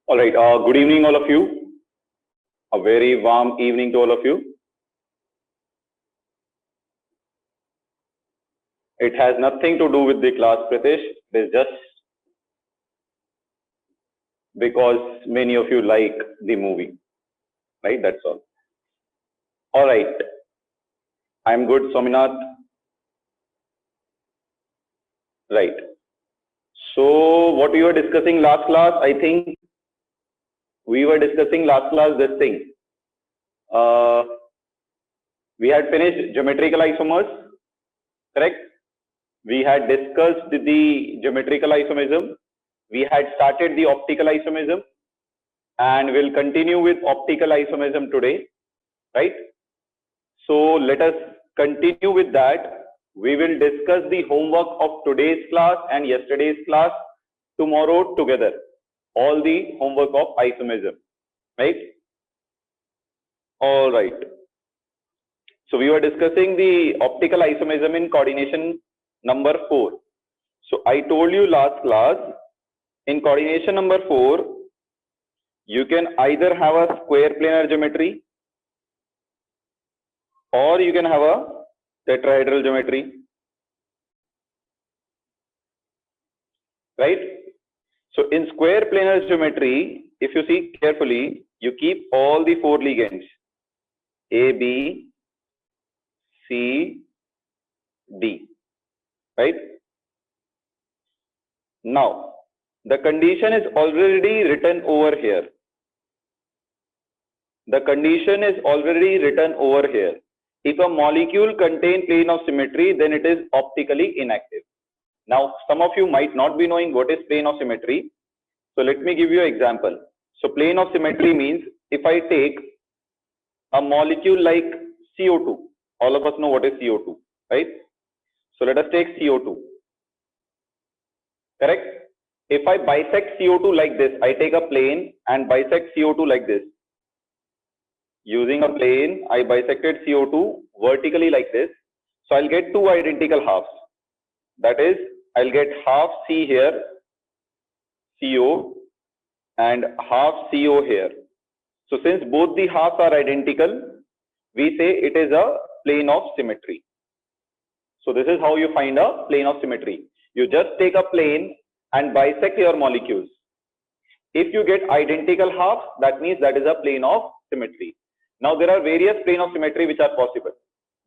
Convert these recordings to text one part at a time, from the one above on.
All right. Good evening, all of you. A very warm evening to all of you. It has nothing to do with the class, Pritesh. It is just because many of you like the movie, right? That's all. All right. I'm good, Sominath. Right. So what we were discussing last class, I think we were discussing last class this thing. We had finished geometrical isomers, correct? We had discussed the geometrical isomerism. We had started the optical isomerism and we'll continue with optical isomerism today, right? So let us continue with that. We will discuss the homework of today's class and yesterday's class tomorrow together. All the homework of isomerism, right? All right. So we were discussing the optical isomerism in coordination number 4. So I told you last class, in coordination number 4, you can either have a square planar geometry or you can have a tetrahedral geometry, right? So in square planar geometry, if you see carefully, you keep all the 4 ligands A, B, C, D, right? Now, the condition is already written over here. The condition is already written over here. If a molecule contains plane of symmetry, then it is optically inactive. Now, some of you might not be knowing what is plane of symmetry. So let me give you an example. So plane of symmetry means if I take a molecule like CO2, all of us know what is CO2, right? So let us take CO2, correct? If I bisect CO2 like this, I take a plane and bisect CO2 like this. Using a plane, I bisected CO2 vertically like this. So I'll get 2 identical halves. That is, I'll get half C here, CO, and half CO here. So since both the halves are identical, we say it is a plane of symmetry. So this is how you find a plane of symmetry. You just take a plane and bisect your molecules. If you get identical halves, that means that is a plane of symmetry. Now there are various plane of symmetry which are possible.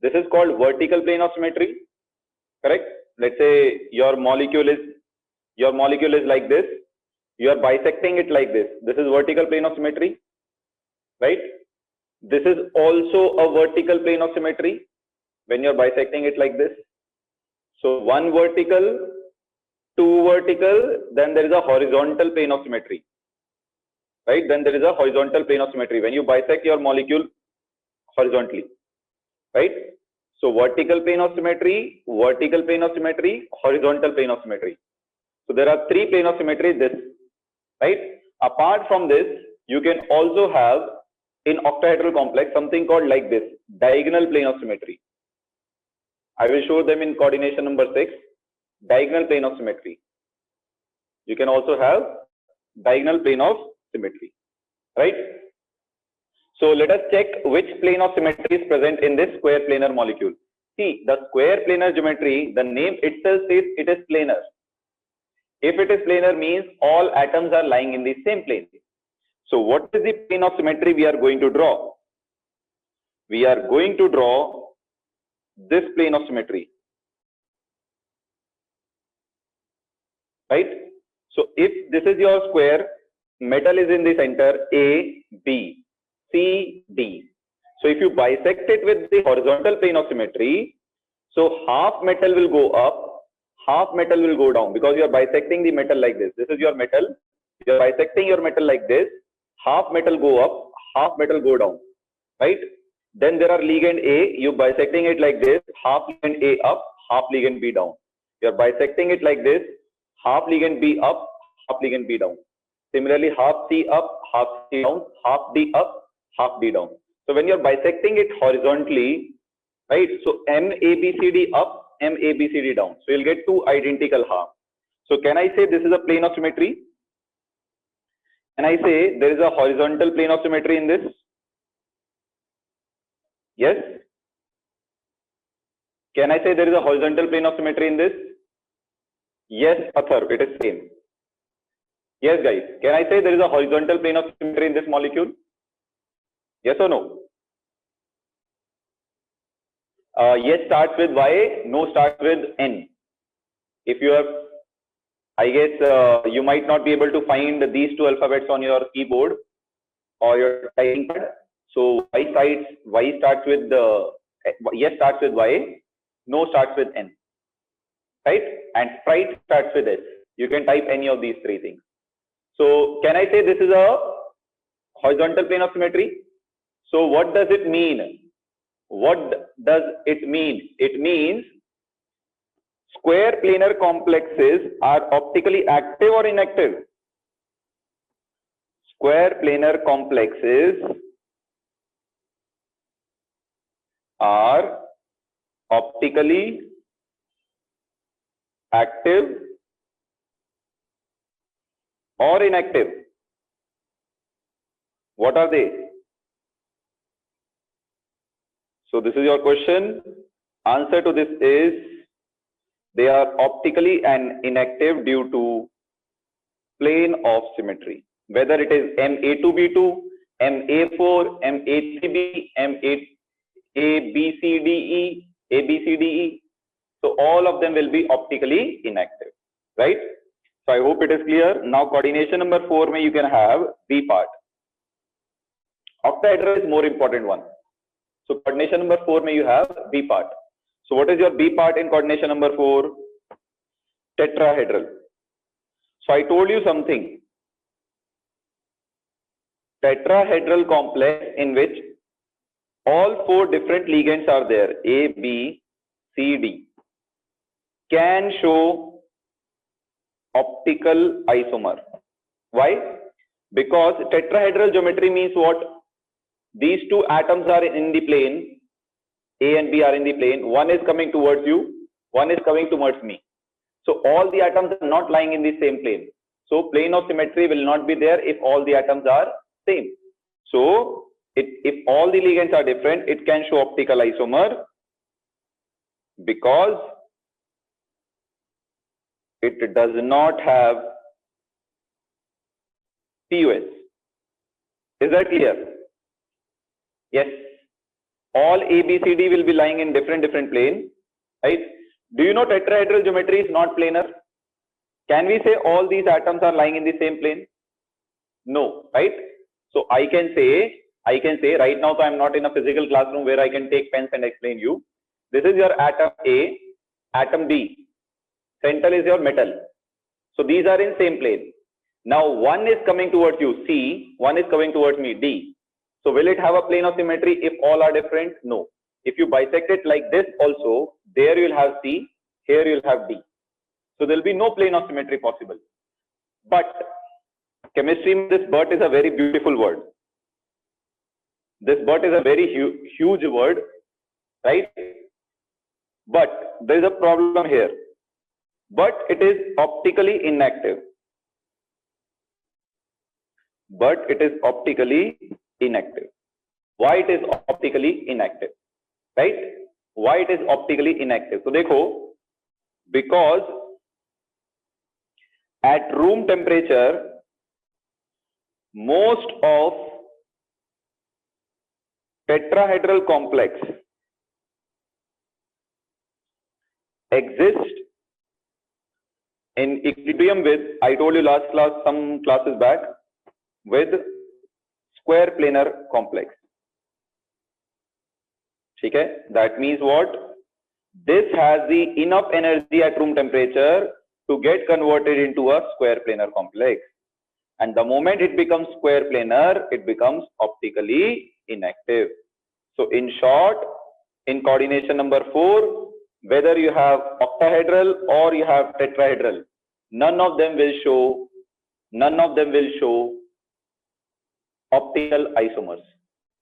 This is called vertical plane of symmetry, correct? Let's say your molecule is like this. You are bisecting it like this. This is vertical plane of symmetry, right? This is also a vertical plane of symmetry when you're bisecting it like this. So 1 vertical, 2 vertical, then there is a horizontal plane of symmetry, right? Then there is a horizontal plane of symmetry when you bisect your molecule horizontally, right? So vertical plane of symmetry, horizontal plane of symmetry. So there are 3 plane of symmetry, this, right? Apart from this, you can also have in octahedral complex something called like this, diagonal plane of symmetry. I will show them in coordination number 6, diagonal plane of symmetry. You can also have diagonal plane of symmetry, right? So let us check which plane of symmetry is present in this square planar molecule. See, the square planar geometry, the name itself says it is planar. If it is planar means all atoms are lying in the same plane. So what is the plane of symmetry we are going to draw? We are going to draw this plane of symmetry, right? So if this is your square, metal is in the center, A, B, C, D. So if you bisect it with the horizontal plane of symmetry, so half metal will go up, half metal will go down because you are bisecting the metal like this. This is your metal. You are bisecting your metal like this. Half metal go up, half metal go down, right? Then there are ligand A, you bisecting it like this, half ligand A up, half ligand B down. You are bisecting it like this, half ligand B up, half ligand B down. Similarly, half C up, half C down, half D up, half D down. So when you are bisecting it horizontally, right? So M, A, B, C, D up, M, A, B, C, D down. So you'll get 2 identical halves. So can I say this is a plane of symmetry? Can I say there is a horizontal plane of symmetry in this? Yes? Can I say there is a horizontal plane of symmetry in this? Yes, Athar, it is same. Yes, guys. Can I say there is a horizontal plane of symmetry in this molecule? Yes or no? Yes starts with Y, no starts with N. If you have, I guess you might not be able to find these two alphabets on your keyboard or your typing pad. So Y starts with yes starts with Y, no starts with N, right? And Sprite starts with S. You can type any of these three things. So can I say this is a horizontal plane of symmetry? So what does it mean? What does it mean? It means square planar complexes are optically active or inactive? Square planar complexes are optically active or inactive. What are they? So this is your question. Answer to this is they are optically and inactive due to plane of symmetry. Whether it is MA2B2, MA4, MA3B, MA ABCDE, ABCDE. So all of them will be optically inactive, right? So I hope it is clear. Now coordination number 4 mein you can have B part. Octahedral is more important one. So coordination number 4 mein you have B part. So what is your B part in coordination number 4? Tetrahedral. So I told you something. Tetrahedral complex in which all 4 different ligands are there, A, B, C, D, can show optical isomer. Why? Because tetrahedral geometry means what? These 2 atoms are in the plane, A and B are in the plane, one is coming towards you, one is coming towards me. So all the atoms are not lying in the same plane. So plane of symmetry will not be there if all the atoms are same. So if all the ligands are different, it can show optical isomer because it does not have POS. Is that clear? Yes. All A, B, C, D will be lying in different plane, right? Do you know tetrahedral geometry is not planar? Can we say all these atoms are lying in the same plane? No, right? So I can say right now, so I am not in a physical classroom where I can take pens and explain you. This is your atom A, atom B. Central is your metal. So these are in same plane. Now one is coming towards you, C, one is coming towards me, D. So will it have a plane of symmetry if all are different? No. If you bisect it like this also, there you will have C, here you will have D. So there will be no plane of symmetry possible. But chemistry, this but is a very beautiful word. This but is a very huge word, right? But there is a problem here. But it is optically inactive. But it is optically inactive. Why it is optically inactive? Right? Why it is optically inactive? So dekho, because at room temperature, most of tetrahedral complex exist in equilibrium with, I told you last class, some classes back, with square planar complex. Okay? That means what? This has the enough energy at room temperature to get converted into a square planar complex. And the moment it becomes square planar, it becomes optically inactive. So in short, in coordination number 4, whether you have octahedral or you have tetrahedral, none of them will show optical isomers,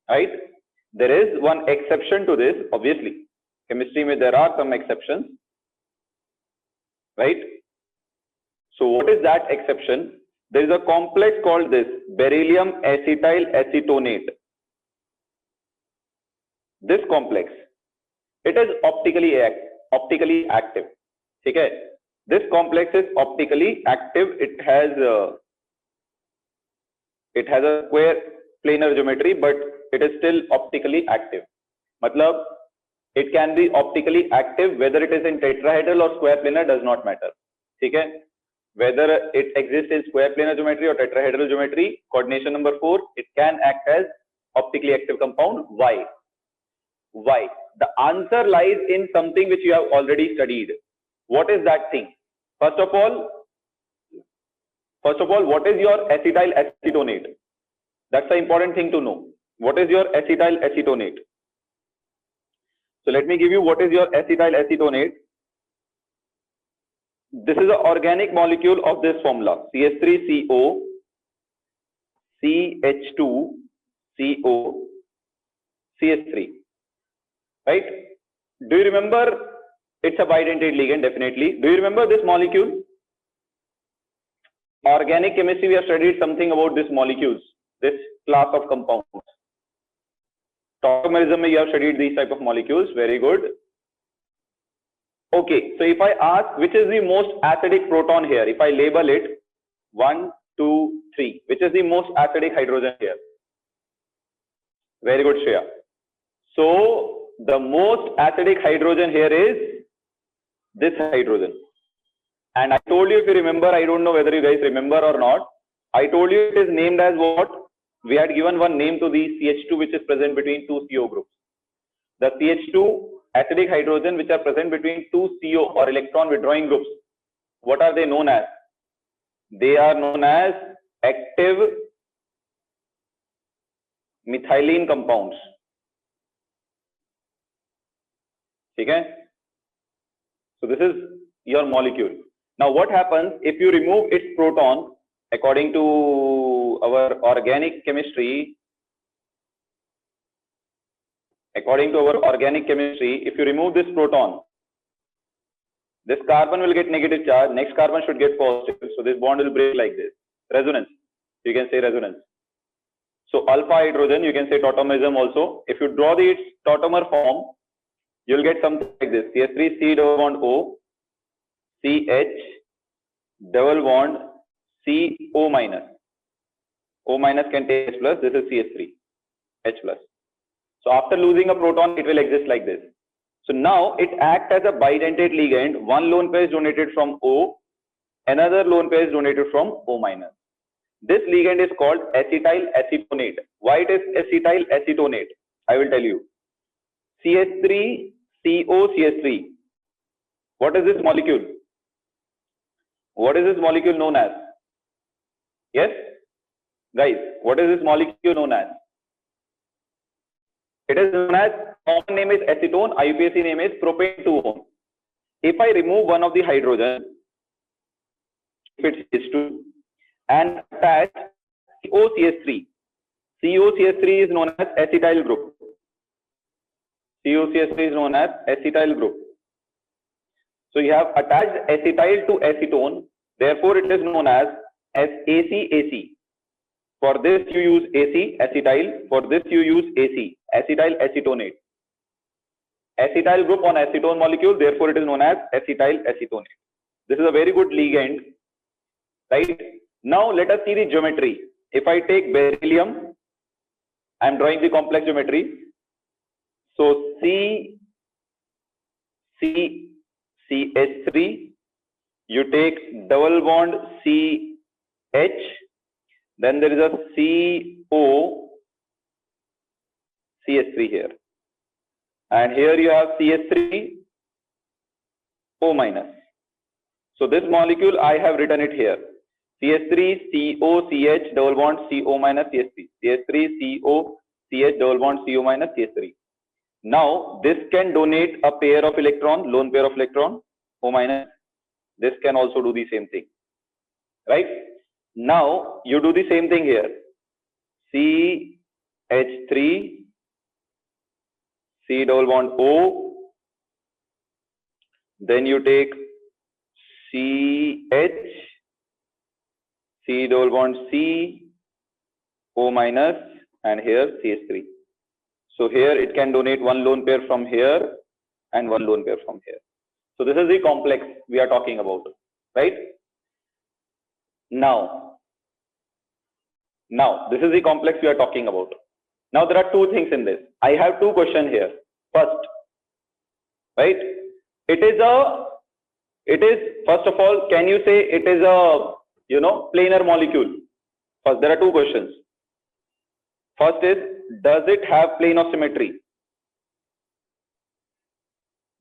right? There is one exception to this, obviously. Chemistry mein there are some exceptions, right? So what is that exception? there is a complex called this beryllium acetyl acetonate. This complex, it is optically active. Okay, this complex is optically active. It has a square planar geometry, but it is still optically active. Matlab, it can be optically active whether it is in tetrahedral or square planar does not matter. Okay, whether it exists in square planar geometry or tetrahedral geometry. Coordination number 4, it can act as optically active compound. Why? Why? The answer lies in something which you have already studied. What is that thing? First of all, what is your acetyl acetonate? That's the important thing to know. What is your acetyl acetonate? So let me give you what is your acetyl acetonate. This is an organic molecule of this formula: CH3CO, CH2CO, CH3. Right? Do you remember? It's a bidentate ligand, definitely. Do you remember this molecule? Organic chemistry, we have studied something about these molecules, this class of compounds. Tautomerism, you have studied these type of molecules. Very good. Okay, so if I ask which is the most acidic proton here, if I label it 1, 2, 3, which is the most acidic hydrogen here? Very good, Shreya. So the most acidic hydrogen here is this hydrogen. And I told you, if you remember, I don't know whether you guys remember or not, I told you it is named as what? We had given one name to the CH2 which is present between two CO groups. The CH2 acidic hydrogen which are present between two CO or electron withdrawing groups. What are they known as? They are known as active methylene compounds. Okay? So this is your molecule. Now what happens if you remove its proton? According to our organic chemistry, if you remove this proton, this carbon will get negative charge, next carbon should get positive. So this bond will break like this. Resonance. You can say resonance. So alpha hydrogen, you can say tautomerism also. If you draw the tautomer form, you will get something like this: CH3 C double bond O, CH double bond CO minus. O minus can take H plus. This is CH3, H plus. So after losing a proton, it will exist like this. So now it acts as a bidentate ligand. One lone pair is donated from O, another lone pair is donated from O minus. This ligand is called acetyl acetonate. Why it is acetyl acetonate? I will tell you. CH3COCH3. What is this molecule? What is this molecule known as? Yes? Guys, what is this molecule known as? It is known as, common name is acetone, IUPAC name is propane 2-O. If I remove one of the hydrogen, if it's H2, and attach COCH3, COCH3 is known as acetyl group. COCH3 is known as acetyl group. So you have attached acetyl to acetone, therefore it is known as ACAC. For this you use AC, acetyl. For this you use AC, acetyl acetonate. Acetyl group on acetone molecule, therefore it is known as acetyl acetonate. This is a very good ligand, right? Now let us see the geometry. If I take beryllium, I am drawing the complex geometry. So CH3, you take double bond CH, then there is a CH3 here, and here you have CH3O minus. So this molecule I have written it here: CH3COCH double bond CO minus CH3, CH3COCH double bond CO minus CH3. Now this can donate a pair of electron, lone pair of electron, O minus. This can also do the same thing, right? Now you do the same thing here. CH3 C double bond O, then you take CH C double bond C, O minus, and here CH3. So here it can donate one lone pair from here and one lone pair from here. So this is the complex we are talking about, right? Now this is the complex we are talking about. Now there are two things in this. I have two questions here. First, right? It is first of all, can you say it is a planar molecule? First, there are two questions. First is, does it have plane of symmetry?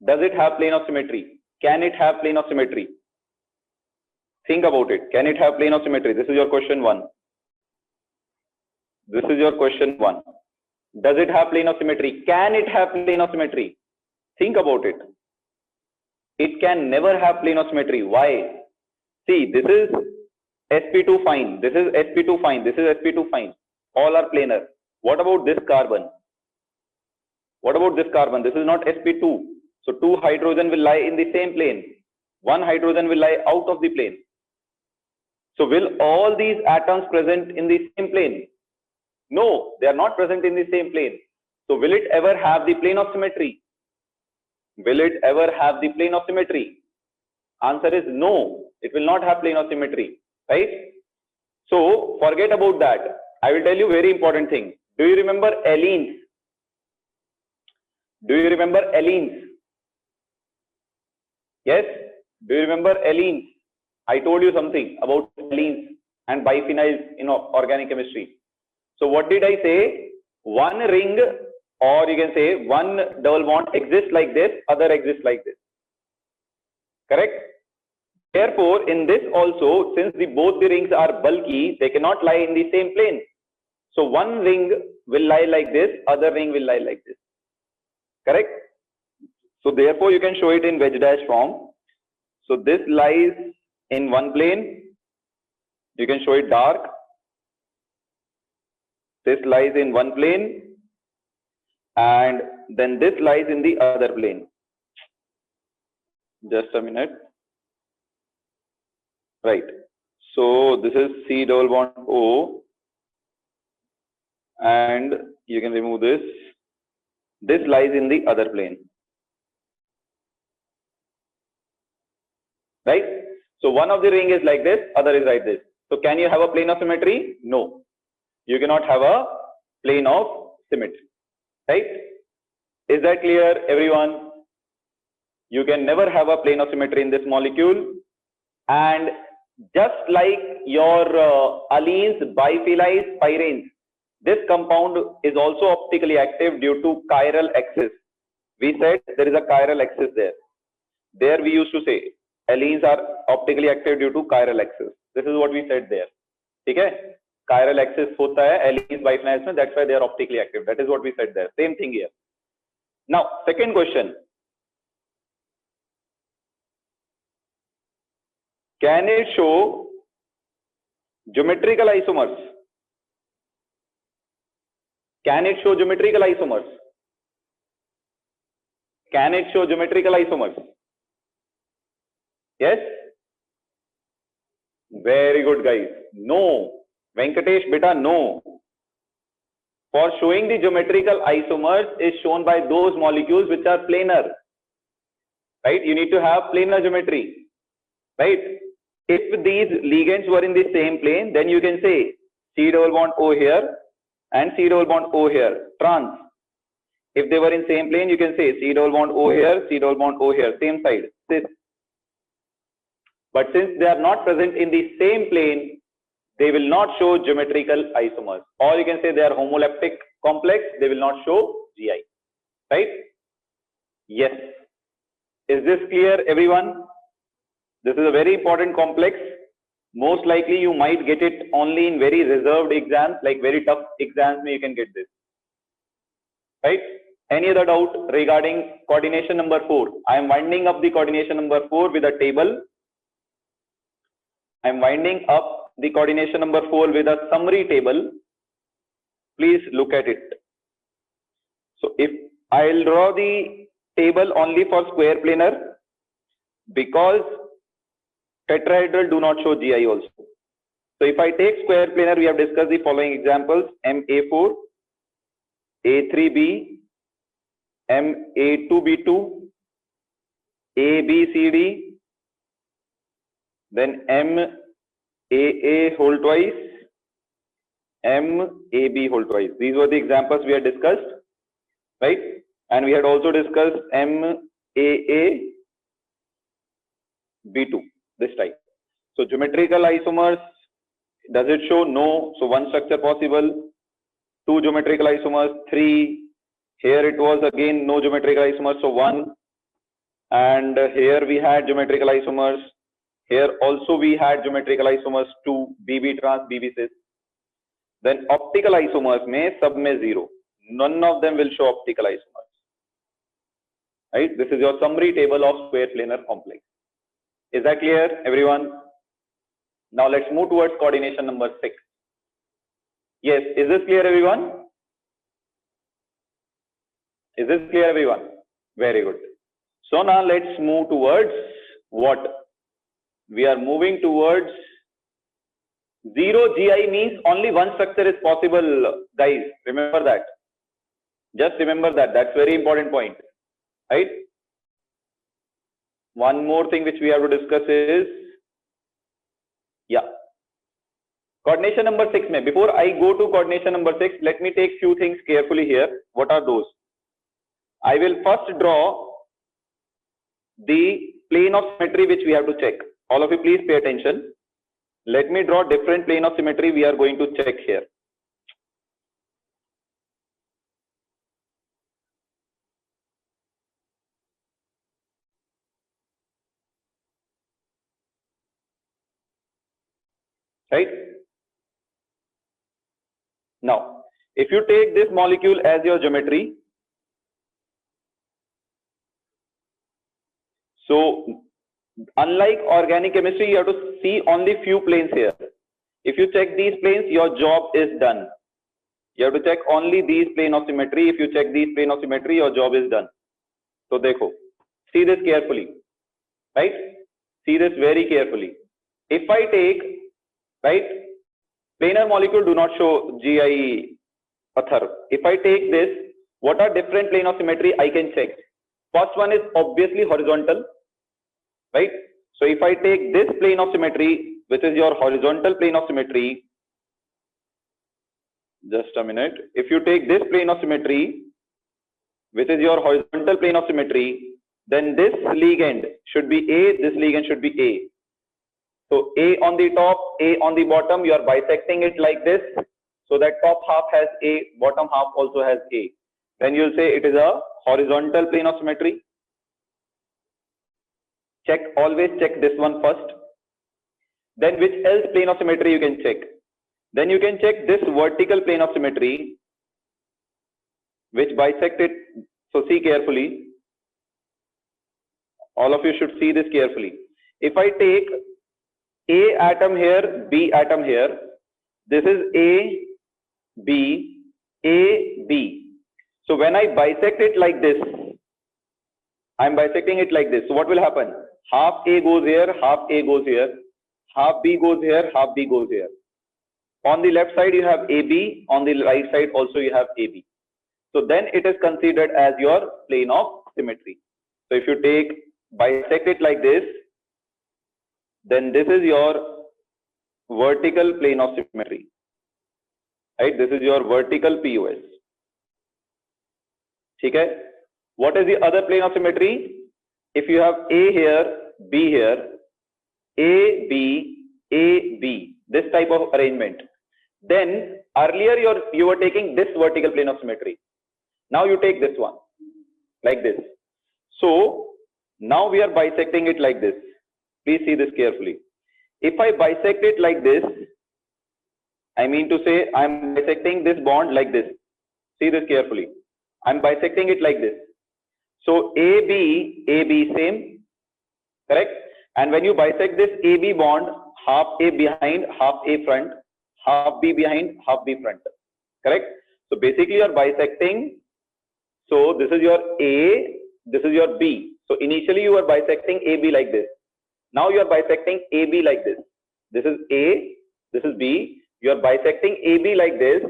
Does it have plane of symmetry? Can it have plane of symmetry? Think about it. Can it have plane of symmetry? This is your question one. This is your question one. Does it have plane of symmetry? Can it have plane of symmetry? Think about it. It can never have plane of symmetry. Why? See, this is sp2 fine. This is sp2 fine. This is sp2 fine. All are planar. What about this carbon? What about this carbon? This is not sp2. So two hydrogen will lie in the same plane. One hydrogen will lie out of the plane. So will all these atoms present in the same plane? No, they are not present in the same plane. So will it ever have the plane of symmetry? Will it ever have the plane of symmetry? Answer is no, it will not have plane of symmetry, right? So forget about that. I will tell you very important thing. Do you remember allenes? Do you remember allenes? Yes? Do you remember allenes? I told you something about allenes and biphenyls in organic chemistry. So what did I say? One ring, or you can say one double bond exists like this, other exists like this. Correct? Therefore, in this also, since both the rings are bulky, they cannot lie in the same plane. So one ring will lie like this, other ring will lie like this. Correct? So therefore, you can show it in wedge dash form. So this lies in one plane. You can show it dark. This lies in one plane, and then this lies in the other plane. Just a minute. Right. So this is C double bond O, and you can remove this. This lies in the other plane. Right? So one of the ring is like this, other is like this. So can you have a plane of symmetry? No. You cannot have a plane of symmetry, right? Is that clear, everyone? You can never have a plane of symmetry in this molecule. And just like your allenes, biphenyls, pyrenes, this compound is also optically active due to chiral axis. We said there is a chiral axis there. There we used to say allenes are optically active due to chiral axis. This is what we said there. Okay? Chiral axis hota hai allenes biphenyls mein, that's why they are optically active. That is what we said there. Same thing here. Now, second question. Can it show geometrical isomers? Can it show geometrical isomers? Can it show geometrical isomers? Yes? Very good, guys. No. Venkatesh, beta, no. For showing the geometrical isomers is shown by those molecules which are planar. Right? You need to have planar geometry. Right? If these ligands were in the same plane, then you can say C double bond O here and C double bond O here. Trans. If they were in same plane, you can say C double bond O here, C double bond O here. Same side. Cis. But since they are not present in the same plane, they will not show geometrical isomers. Or you can say they are homoleptic complex, they will not show GI. Right? Yes. Is this clear, everyone? This is a very important complex. Most likely you might get it only in very reserved exams, like very tough exams you can get this. Right? Any other doubt regarding coordination number 4? I am winding up the coordination number 4 with a table. I am winding up the coordination number 4 with a summary table. Please look at it. So if I'll draw the table only for square planar, because tetrahedral do not show GI also. So if I take square planar, we have discussed the following examples: MA4, A3B, MA2B2, ABCD, then MAA whole twice, MAB whole twice. These were the examples we had discussed, right? And we had also discussed MAA B2 this time. So geometrical isomers, does it show? No. So one structure possible, two geometrical isomers, three. Here it was again no geometrical isomers, so one. And here we had geometrical isomers. Here also we had geometrical isomers, two, BB trans, BB cis. Then optical isomers में सब में zero. None of them will show optical isomers. Right? This is your summary table of square planar complex. Is that clear, everyone? Now let's move towards coordination number 6. Yes, is this clear, everyone? Is this clear, everyone? Very good. So now let's move towards what? We are moving towards zero GI means only one structure is possible, guys. Remember that. Just remember that. That's very important point, right? One more thing which we have to discuss is, yeah, coordination number 6. Before I go to coordination number 6, let me take few things carefully here. What are those? I will first draw the plane of symmetry which we have to check. All of you please pay attention. Let me draw different plane of symmetry we are going to check here. Right? Now, if you take this molecule as your geometry, so unlike organic chemistry, you have to see only few planes here. If you check these planes, your job is done. You have to check only these plane of symmetry. If you check these plane of symmetry, your job is done. So dekho, see this carefully, right? See this very carefully. If I take, right, planar molecule do not show GI author. If I take this, what are different plane of symmetry I can check? First one is obviously horizontal, right? So if I take this plane of symmetry, which is your horizontal plane of symmetry, just a minute. If you take this plane of symmetry, which is your horizontal plane of symmetry, then this ligand should be A, this ligand should be A. So A on the top, A on the bottom, you are bisecting it like this. So that top half has A, bottom half also has A. Then you'll say it is a horizontal plane of symmetry. Check, always check this one first. Then which else plane of symmetry you can check? Then you can check this vertical plane of symmetry, which bisect it. So see carefully. All of you should see this carefully. If I take A atom here, B atom here, this is A, B, A, B. So when I bisect it like this, I'm bisecting it like this. So what will happen? Half A goes here, half A goes here, half B goes here, half B goes here. On the left side you have AB, on the right side also you have AB. So then it is considered as your plane of symmetry. So if you take, bisect it like this, then this is your vertical plane of symmetry, right? This is your vertical POS. Okay? What is the other plane of symmetry? If you have A here, B here, A, B, A, B, this type of arrangement, then earlier you were taking this vertical plane of symmetry. Now you take this one, like this. So now we are bisecting it like this. Please see this carefully. If I bisect it like this, I mean to say I am bisecting this bond like this. See this carefully. I am bisecting it like this. So AB, AB same, correct? And when you bisect this AB bond, half A behind, half A front, half B behind, half B front, correct? So basically you are bisecting. So this is your A, this is your B. So initially you are bisecting AB like this. Now you are bisecting AB like this. This is A, This is B. You are bisecting AB like this,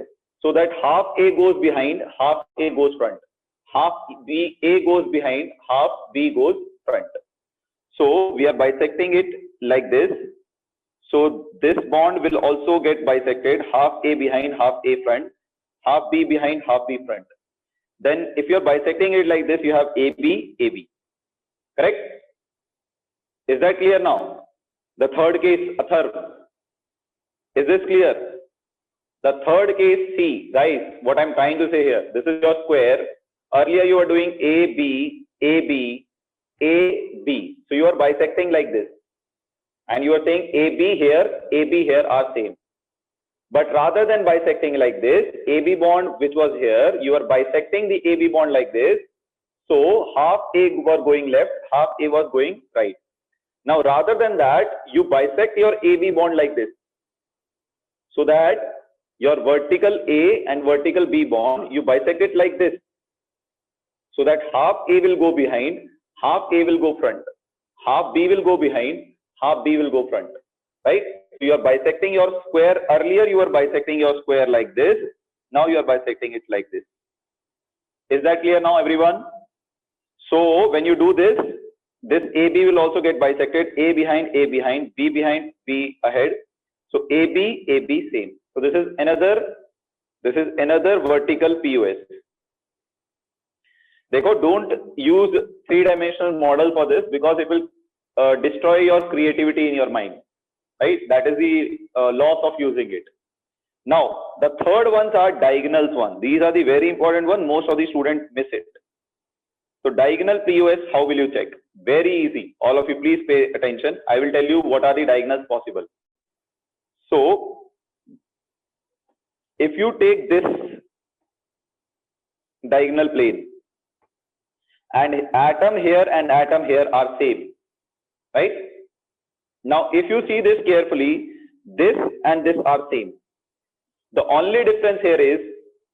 so that half A goes behind, half A goes front. Half A goes behind, half B goes front. So we are bisecting it like this. So this bond will also get bisected, half A behind, half A front, half B behind, half B front. Then if you are bisecting it like this, you have AB, AB. Correct? Is that clear now? The third case, Athar. Is this clear? The third case, C. Guys, what I'm trying to say here, this is your square. Earlier you were doing AB, AB, AB. So you are bisecting like this. And you are saying AB here are same. But rather than bisecting like this, AB bond which was here, you are bisecting the AB bond like this. So half A was going left, half A was going right. Now rather than that, you bisect your AB bond like this. So that your vertical A and vertical B bond, you bisect it like this. So that half A will go behind, half A will go front. Half B will go behind, half B will go front. Right? So you are bisecting your square. Earlier you were bisecting your square like this. Now you are bisecting it like this. Is that clear now, everyone? So when you do this, this AB will also get bisected. A behind, B behind, B ahead. So AB, AB same. So this is another vertical POS. Therefore, don't use three-dimensional model for this because it will destroy your creativity in your mind. Right? That is the loss of using it. Now, the third ones are diagonals one. These are the very important one. Most of the students miss it. So diagonal POS, how will you check? Very easy. All of you please pay attention. I will tell you what are the diagonals possible. So if you take this diagonal plane and atom here and atom here are same, right? Now if you see this carefully, this and this are same. The only difference here is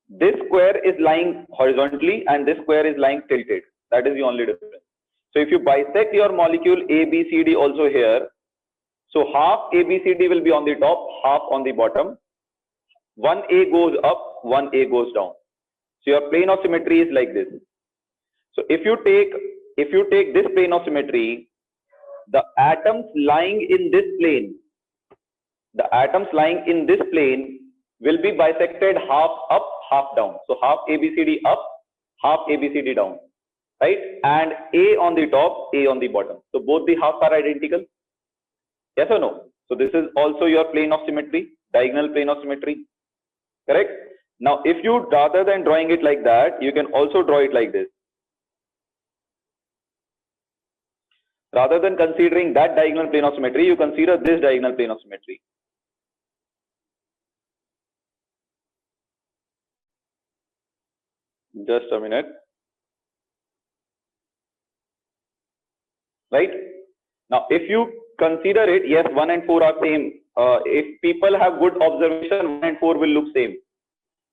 this square is lying horizontally and this square is lying tilted. That is the only difference. So if you bisect your molecule ABCD also here, so half ABCD will be on the top, half on the bottom. One A goes up, one A goes down. So your plane of symmetry is like this. So if you take this plane of symmetry, the atoms lying in this plane, will be bisected half up, half down. So half ABCD up, half ABCD down, right? And A on the top, A on the bottom. So both the halves are identical. Yes or no? So this is also your plane of symmetry, diagonal plane of symmetry. Correct? Now, if you, rather than drawing it like that, you can also draw it like this. Rather than considering that diagonal plane of symmetry, you consider this diagonal plane of symmetry. Just a minute. Right? Now, if you consider it, yes, 1 and 4 are same. If people have good observation, 1 and 4 will look same.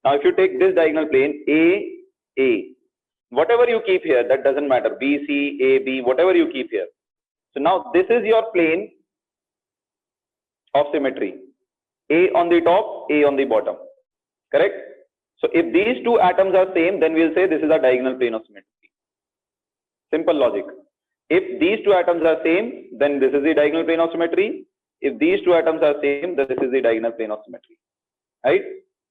Now, if you take this diagonal plane, A, whatever you keep here, that doesn't matter. B, C, A, B, whatever you keep here. So now this is your plane of symmetry. A on the top, A on the bottom. Correct? So if these two atoms are same, then we'll say this is a diagonal plane of symmetry. Simple logic. If these two atoms are same, then this is the diagonal plane of symmetry. If these two atoms are same, then this is the diagonal plane of symmetry. Right?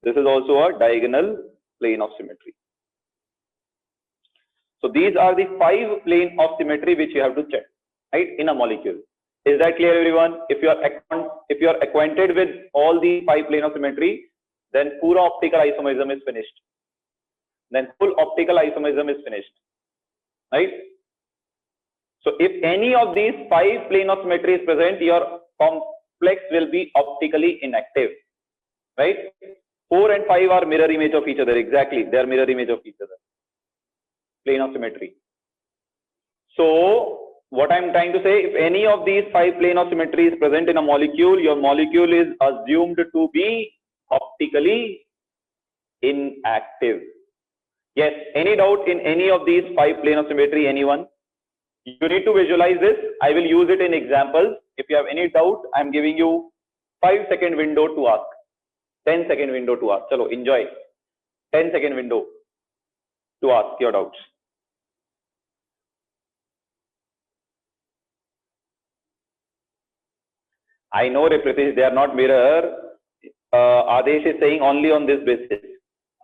This is also a diagonal plane of symmetry. So these are the 5 plane of symmetry which you have to check, right, in a molecule. Is that clear, everyone? If you are acquainted with all the 5 plane of symmetry, then pura optical isomerism is finished. Then full optical isomerism is finished, right? So if any of these 5 plane of symmetry is present, your complex will be optically inactive, right? 4 and 5 are mirror image of each other. Exactly, they are mirror image of each other. Plane of symmetry. So what I'm trying to say, if any of these 5 plane of symmetry is present in a molecule, your molecule is assumed to be optically inactive. Yes, any doubt in any of these 5 plane of symmetry, anyone? You need to visualize this. I will use it in examples. If you have any doubt, I'm giving you 5-second window to ask, 10-second window to ask. Chalo, enjoy. 10-second window to ask your doubts. I know, Pritish, they are not mirror. Adesh is saying only on this basis.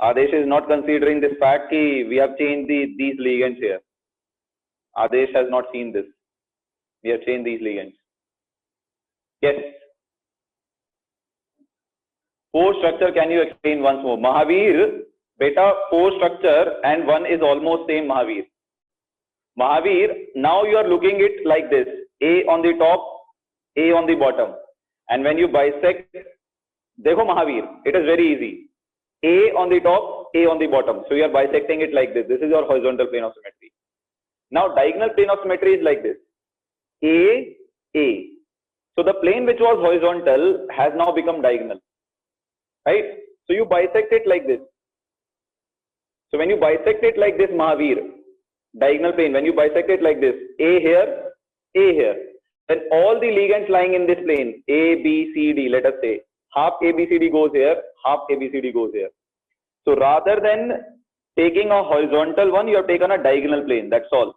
Adesh is not considering this fact that we have changed these ligands here. Adesh has not seen this. We have changed these ligands. Yes. Force structure, can you explain once more? Mahavir, beta, force structure and one is almost same, Mahavir. Mahavir, now you are looking it like this. A on the top, A on the bottom. And when you bisect, dekho Mahavir, it is very easy. A on the top, A on the bottom. So you are bisecting it like this. This is your horizontal plane of symmetry. Now diagonal plane of symmetry is like this. A, A. So the plane which was horizontal has now become diagonal. Right? So you bisect it like this. So when you bisect it like this, Mahavir, diagonal plane, when you bisect it like this, A here, then all the ligands lying in this plane, A, B, C, D, let us say, half A, B, C, D goes here, half A, B, C, D goes here. So rather than taking a horizontal one, you have taken a diagonal plane, that's all.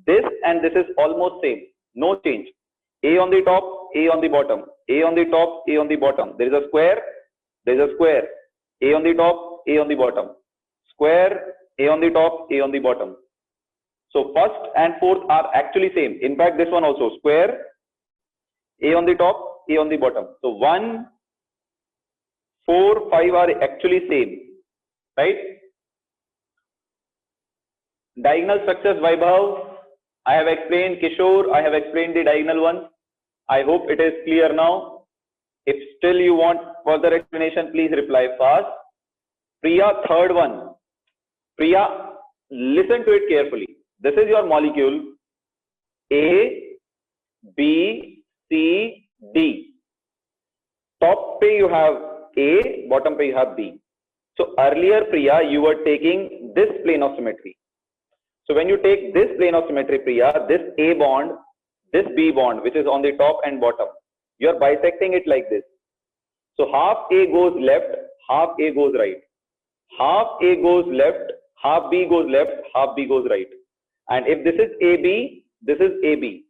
This and this is almost same, no change. A on the top, A on the bottom, A on the top, A on the bottom. There is a square, there is a square. A on the top, A on the bottom. Square, A on the top, A on the bottom. So first and fourth are actually same. In fact, this one also square, A on the top, A on the bottom. So 1, 4, 5 are actually same, right? Diagonal structures, Vaibhav, I have explained. Kishore, I have explained the diagonal one. I hope it is clear now. If still you want further explanation, please reply fast. Priya, third one. Priya, listen to it carefully. This is your molecule A, B, C, D. Top pe you have A, bottom pe you have B. So earlier, Priya, you were taking this plane of symmetry. So when you take this plane of symmetry, Priya, this A bond, this B bond, which is on the top and bottom, you are bisecting it like this. So half A goes left, half A goes right. Half A goes left, half B goes left, half B goes right. And if this is AB, this is AB.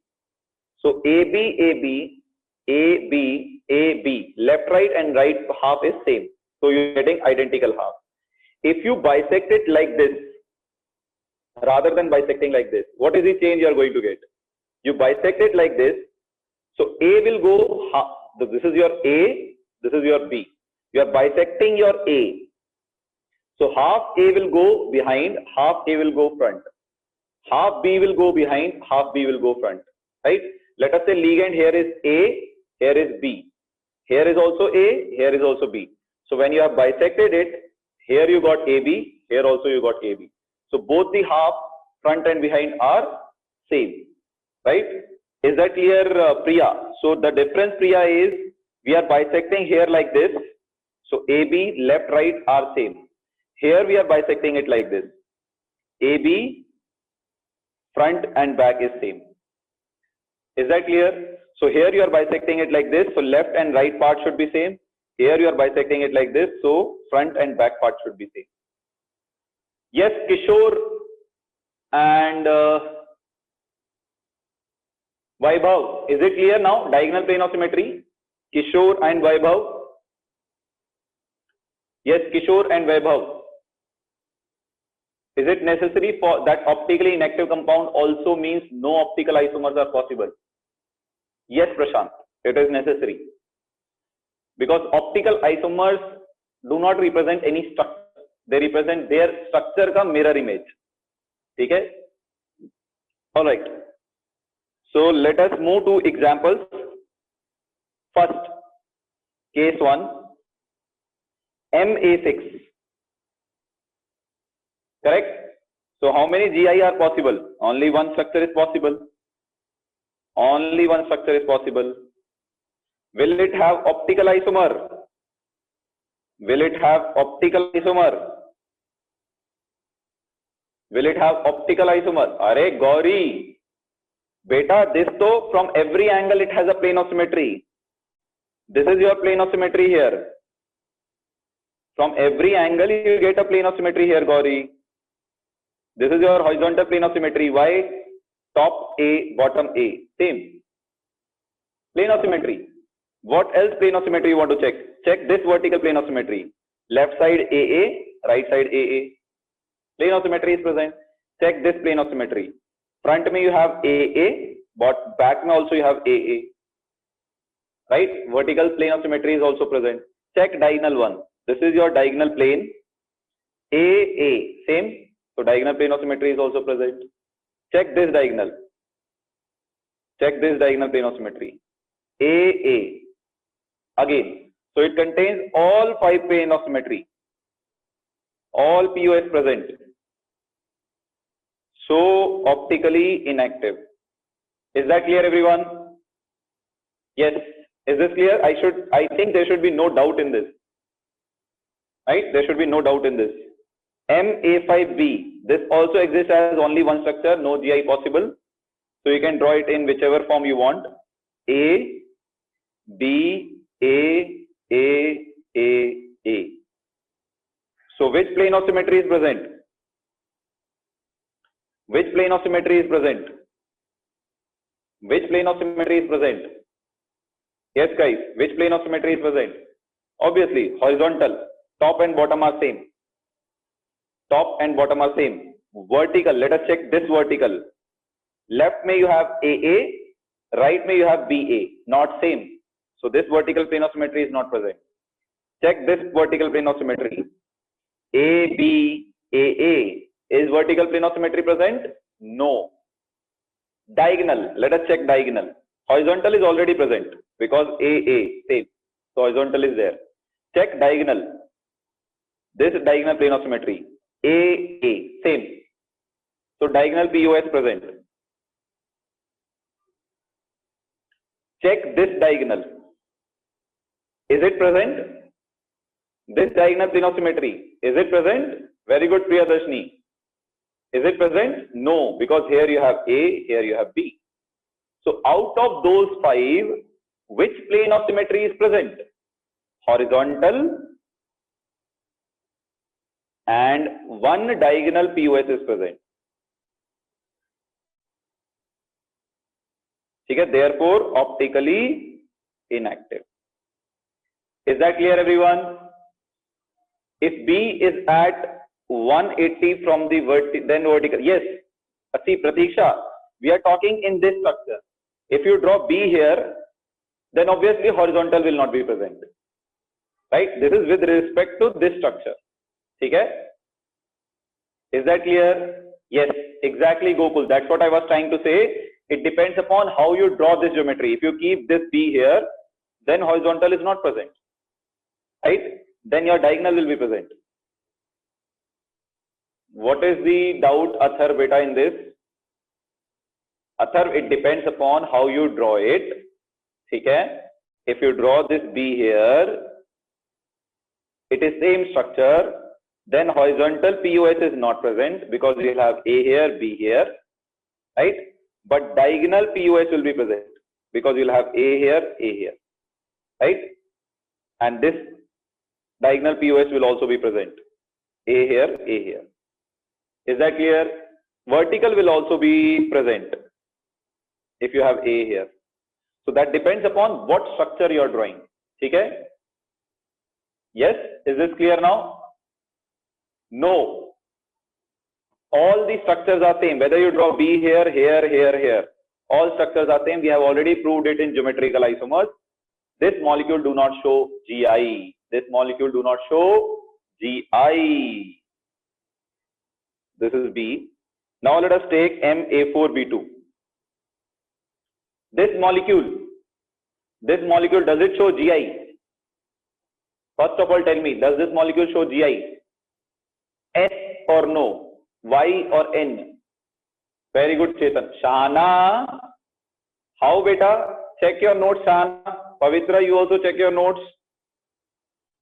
So AB, AB, AB, AB, left, right and right half is same. So you're getting identical half. If you bisect it like this, rather than bisecting like this, what is the change you are going to get? You bisect it like this. So A will go, this is your A, this is your B. You are bisecting your A. So half A will go behind, half A will go front. Half B will go behind, half B will go front. Right? Let us say ligand here is A, here is B. Here is also A, here is also B. So when you have bisected it, here you got AB, here also you got AB. So both the half, front and behind are same. Right? Is that clear, Priya? So the difference, Priya, is we are bisecting here like this. So AB, left, right are same. Here we are bisecting it like this. AB, front and back is same. Is that clear? So here you are bisecting it like this. So left and right part should be same. Here you are bisecting it like this. So front and back part should be same. Yes, Kishore and Vaibhav, is it clear now? Diagonal plane of symmetry. Kishore and Vaibhav. Yes, Kishore and Vaibhav. Is it necessary for that optically inactive compound also means no optical isomers are possible? Yes, Prashant, it is necessary. Because optical isomers do not represent any structure. They represent their structure ka mirror image. Okay? Alright. So let us move to examples. First, case 1, MA6. Correct? So how many GI are possible? Only one structure is possible. Only one structure is possible. Will it have optical isomer? Will it have optical isomer? Will it have optical isomer? Arey Gauri, beta, this to from every angle it has a plane of symmetry. This is your plane of symmetry here. From every angle you get a plane of symmetry here, Gauri. This is your horizontal plane of symmetry. Why? Top A, bottom A. Same. Plane of symmetry. What else plane of symmetry you want to check? Check this vertical plane of symmetry. Left side AA, right side AA. Plane of symmetry is present. Check this plane of symmetry. Front mein you have AA, but back mein also you have AA. Right? Vertical plane of symmetry is also present. Check diagonal one. This is your diagonal plane. AA, same. So diagonal plane of symmetry is also present. Check this diagonal. Check this diagonal plane of symmetry. AA. Again. So it contains all 5 plane of symmetry. All POS present. So optically inactive. Is that clear, everyone? Yes. Is this clear? I think there should be no doubt in this. Right? There should be no doubt in this. MA5B. This also exists as only one structure, no GI possible. So you can draw it in whichever form you want. A, B, A, A, A, A. So which plane of symmetry is present? Which plane of symmetry is present? Which plane of symmetry is present? Yes, guys. Which plane of symmetry is present? Obviously, horizontal. Top and bottom are same. Top and bottom are same. Vertical. Let us check this vertical. Left may you have AA. Right may you have BA. Not same. So this vertical plane of symmetry is not present. Check this vertical plane of symmetry. AB, AA. Is vertical plane of symmetry present? No. Diagonal. Let us check diagonal. Horizontal is already present because AA, same. So horizontal is there. Check diagonal. This is diagonal plane of symmetry. AA, same. So diagonal POS present. Check this diagonal. Is it present? This diagonal plane of symmetry. Is it present? Very good, Priyadarshini. Is it present? No, because here you have A, here you have B. So out of those 5, which plane of symmetry is present? Horizontal and one diagonal POS is present. Okay, therefore optically inactive. Is that clear, everyone? If B is at 180 from the vertical, yes. See, Pratiksha, we are talking in this structure. If you draw B here, then obviously horizontal will not be present. Right? This is with respect to this structure. Okay? Is that clear? Yes, exactly, Gokul. That's what I was trying to say. It depends upon how you draw this geometry. If you keep this B here, then horizontal is not present. Right? Then your diagonal will be present. What is the doubt, Athar, beta, in this? Athar, it depends upon how you draw it. Okay? If you draw this B here, it is same structure, then horizontal POS is not present because you will have A here, B here, right? But diagonal POS will be present because you will have A here, right? And this diagonal POS will also be present. A here, A here. Is that clear? Vertical will also be present if you have A here. So that depends upon what structure you are drawing. Okay? Yes? Is this clear now? No. All the structures are same. Whether you draw B here, here. All structures are same. We have already proved it in geometrical isomers. This molecule do not show GI. This molecule do not show GI. This is B. Now let us take MA4B2. This molecule, does it show GI? First of all, tell me, does this molecule show GI? S or no? Y or N? Very good, Chetan. Shana, how beta? Check your notes, Shana. Pavitra, you also check your notes.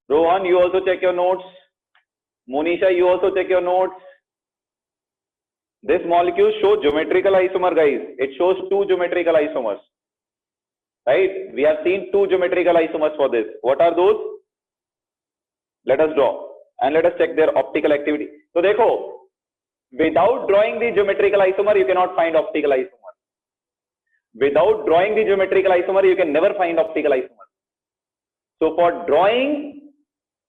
Rohan, you also check your notes. Monisha, you also check your notes. This molecule shows geometrical isomer, guys. It shows 2 geometrical isomers. right? We have seen two geometrical isomers for this. What are those? Let us draw and let us check their optical activity. So dekho, without drawing the geometrical isomer, you cannot find optical isomer. Without drawing the geometrical isomer, you can never find optical isomer. So for drawing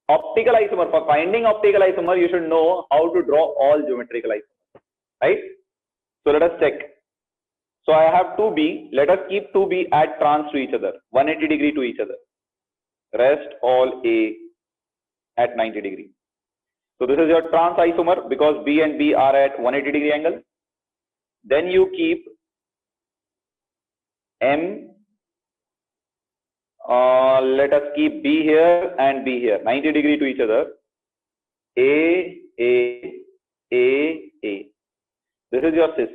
optical isomer, for finding optical isomer, you should know how to draw all geometrical isomers, right? So let us check. So I have 2B. Let us keep 2B at trans to each other, 180 degree to each other. Rest all A at 90 degree. So this is your trans isomer because B and B are at 180 degree angle. Then you keep M. Let us keep B here and B here, 90 degree to each other. A. This is your cis.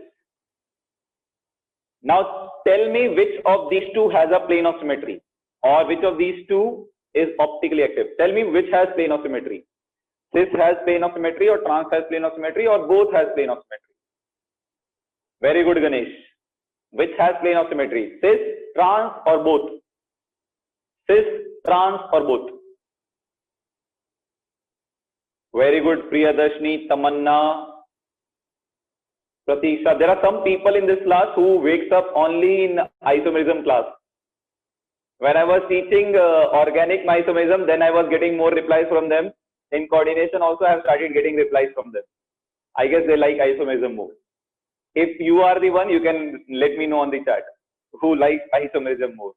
Now tell me which of these two has a plane of symmetry, or which of these two is optically active. Tell me which has plane of symmetry. Cis has plane of symmetry, or trans has plane of symmetry, or both has plane of symmetry. Very good, Ganesh. Which has plane of symmetry? Cis, trans, or both? Cis, trans, or both? Very good, Priyadarshini, Tamanna, Pratisha. There are some people in this class who wakes up only in isomerism class. When I was teaching organic isomerism, then I was getting more replies from them. In coordination also, I have started getting replies from them. I guess they like isomerism more. If you are the one, you can let me know on the chat who likes isomerism more.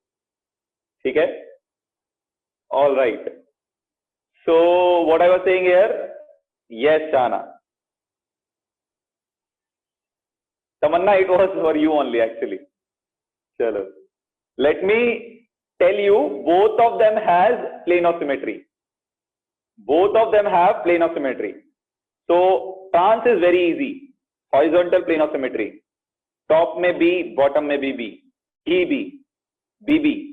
Okay? All right. So what I was saying here, yes, Shana. Tamanna, it was for you only actually. Chalo. Let me tell you, both of them has plane of symmetry. Both of them have plane of symmetry. So trans is very easy. Horizontal plane of symmetry. Top may be, bottom may be B. EB, BB,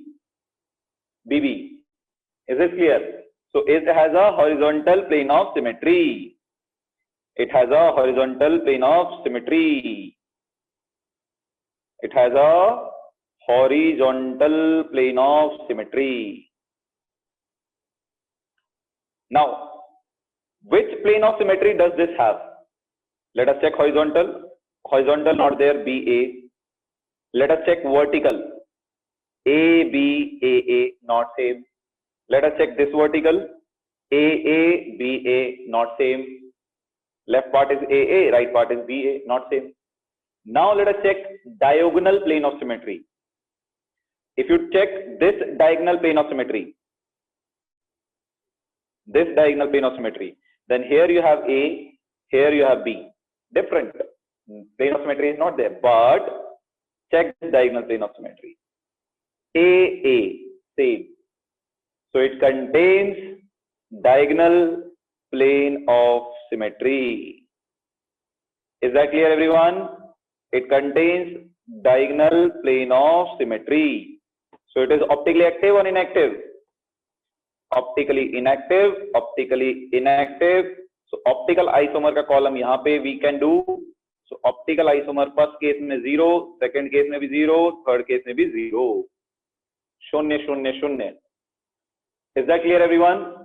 BB. Is it clear? So it has a horizontal plane of symmetry. It has a horizontal plane of symmetry. It has a horizontal plane of symmetry. Now, which plane of symmetry does this have? Let us check horizontal. Horizontal not there, BA. Let us check vertical. ABAA not same. Let us check this vertical. AABA not same. Left part is AA, right part is BA, not same. Now let us check diagonal plane of symmetry. If you check this diagonal plane of symmetry, then here you have A, here you have B. Different plane of symmetry is not there, but check this diagonal plane of symmetry. AA, same. So it contains diagonal plane of symmetry. Is that clear, everyone? It contains diagonal plane of symmetry. So it is optically active or inactive? Optically inactive, optically inactive. So optical isomer का column यहाँ पे we can do. So optical isomer first case में 0, second case में भी 0, third case में भी 0. शून्य शून्य शून्य. Is that clear, everyone?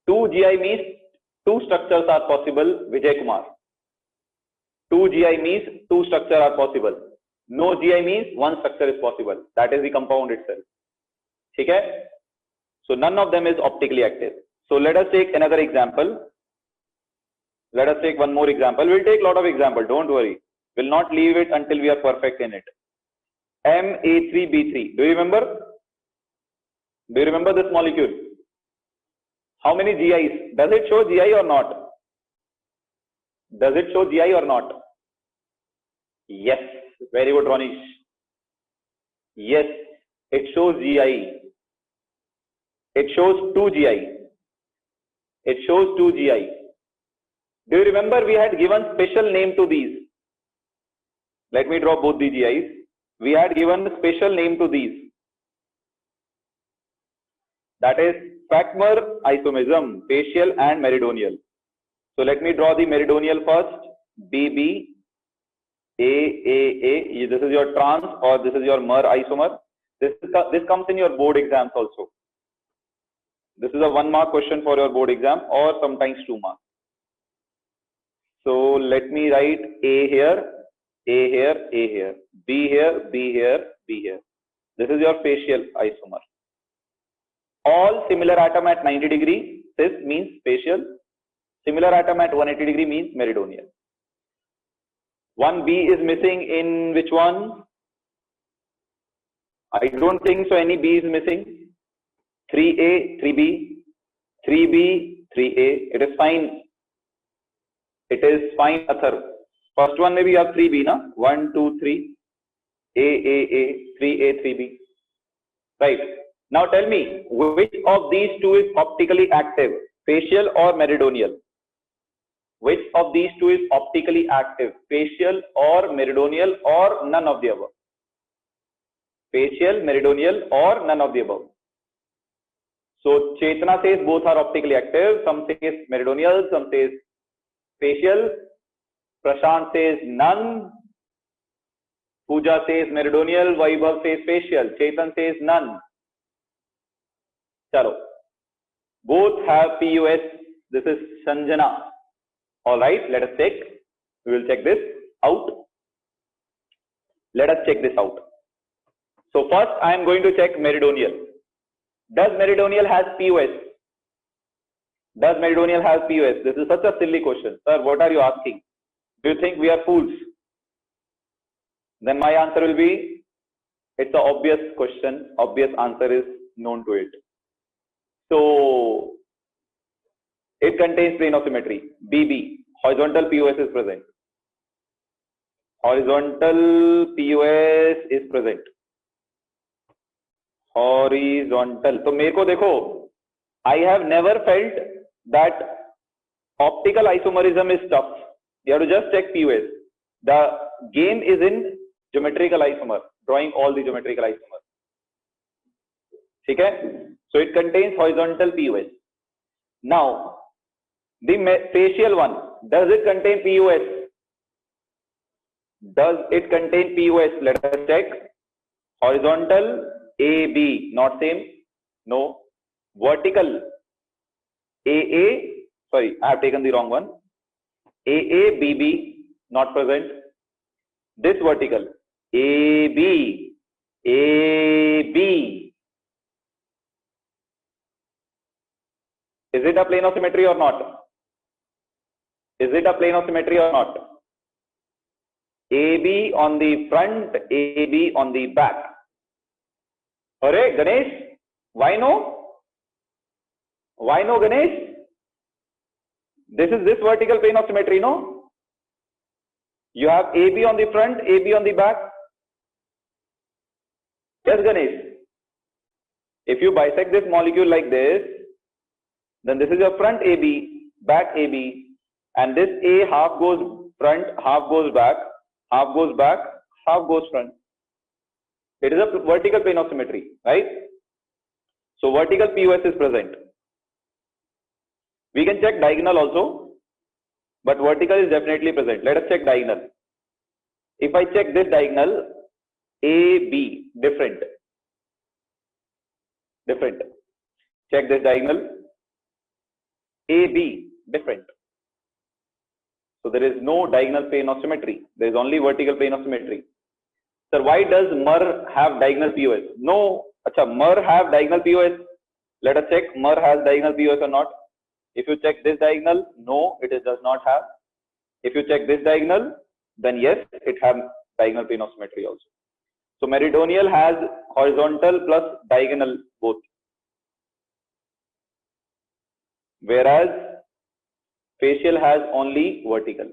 2 GI means 2 structures are possible, Vijay Kumar. 2 GI means 2 structures are possible. No GI means 1 structure is possible. That is the compound itself. Okay? So none of them is optically active. So let us take another example. Let us take one more example. We'll take a lot of examples. Don't worry. We'll not leave it until we are perfect in it. MA3B3. Do you remember? Do you remember this molecule? How many GIs? Does it show GI or not? Does it show GI or not? Yes. Very good, Ronish. Yes, it shows GI. It shows 2 GI. It shows 2 GI. Do you remember we had given special name to these? Let me draw both the GIs. We had given special name to these. That is Fachner isomerism, facial and meridional. So let me draw the meridional first. BB, A. This is your trans or this is your mer isomer. This comes in your board exams also. This is a 1 mark question for your board exam, or sometimes 2 marks. So let me write A here, A here, A here, B here, B here, B here. This is your facial isomer. All similar atom at 90 degree, this means facial. Similar atom at 180 degree means meridonial. 1B is missing in which one? I don't think so any B is missing. 3A, 3B, 3B, 3A. It is fine. It is fine, Athar. First one maybe you have 3B, na? 1, 2, 3. A, 3A, 3B. Right. Now tell me, which of these two is optically active? Facial or meridonial? Which of these two is optically active? Facial or meridonial, or none of the above? Facial, meridonial, or none of the above? So Chetna says both are optically active. Some says meridonial, some says facial. Prashant says none. Pooja says meridonial. Vaibhav says facial. Chetan says none. Chalo. Both have PUS. This is Sanjana. All right, let us check. We will check this out. Let us check this out. So first I am going to check meridonial. Does meridonial has PUS? Does meridonial has PUS? This is such a silly question. Sir, what are you asking? Do you think we are fools? Then my answer will be, it's an obvious question. Obvious answer is known to it. So it contains plane of symmetry. BB, horizontal PUS is present. Horizontal PUS is present. Horizontal. So मेरे को देखो, I have never felt that optical isomerism is tough. You have to just check PUS. The game is in geometrical isomer, drawing all the geometrical isomers. Okay? So it contains horizontal PUS. Now, the facial one, does it contain PUS? Does it contain PUS? Let us check. Horizontal, AB, not same. No. Vertical, AA, sorry, I have taken the wrong one. AA, BB, not present. This vertical, AB, AB. Is it a plane of symmetry or not? Is it a plane of symmetry or not? AB on the front, AB on the back. Alright, Ganesh, why no? Why no, Ganesh? This is this vertical plane of symmetry, no? You have AB on the front, AB on the back. Yes, Ganesh. If you bisect this molecule like this, then this is your front AB, back AB, and this A half goes front, half goes back, half goes back, half goes front. It is a vertical plane of symmetry, right? So vertical PUS is present. We can check diagonal also, but vertical is definitely present. Let us check diagonal. If I check this diagonal, AB, different. Different. Check this diagonal. AB, different. So there is no diagonal plane of symmetry. There is only vertical plane of symmetry. Sir, why does MER have diagonal PUS? No. Acha, MER have diagonal PUS. Let us check MER has diagonal PUS or not. If you check this diagonal, no, it does not have. If you check this diagonal, then yes, it has diagonal plane of symmetry also. So meridonial has horizontal plus diagonal both. Whereas facial has only vertical.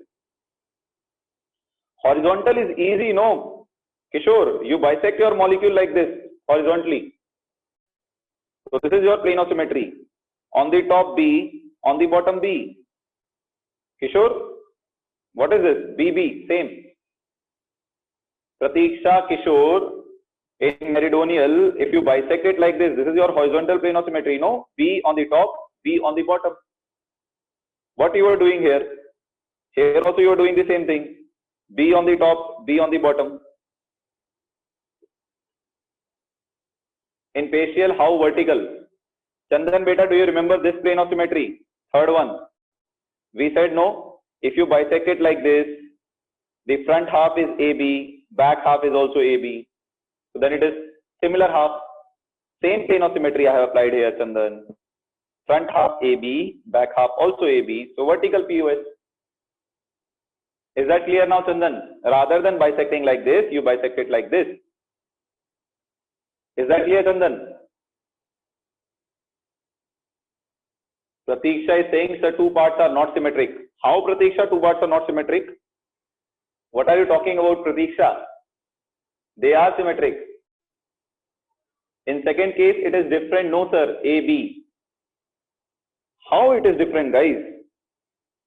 Horizontal is easy, no? Kishore, you bisect your molecule like this, horizontally. So this is your plane of symmetry. On the top B, on the bottom B. Kishore, what is this? BB, same. Pratiksha, Kishore, in meridonial, if you bisect it like this is your horizontal plane of symmetry, no? B on the top, B on the bottom. What you are doing here? Here also you are doing the same thing. B on the top, B on the bottom. In facial, how vertical? Chandan beta, do you remember this plane of symmetry? Third one. We said no. If you bisect it like this, the front half is AB, back half is also AB. So then it is similar half. Same plane of symmetry I have applied here, Chandan. Front half AB, back half also AB. So vertical POS. Is that clear now, Chandan? Rather than bisecting like this, you bisect it like this. Is that clear, Chandan? Pratiksha is saying the two parts are not symmetric. How, Pratiksha, two parts are not symmetric? What are you talking about, Pratiksha? They are symmetric. In second case, it is different. No, sir. AB. How it is different, guys?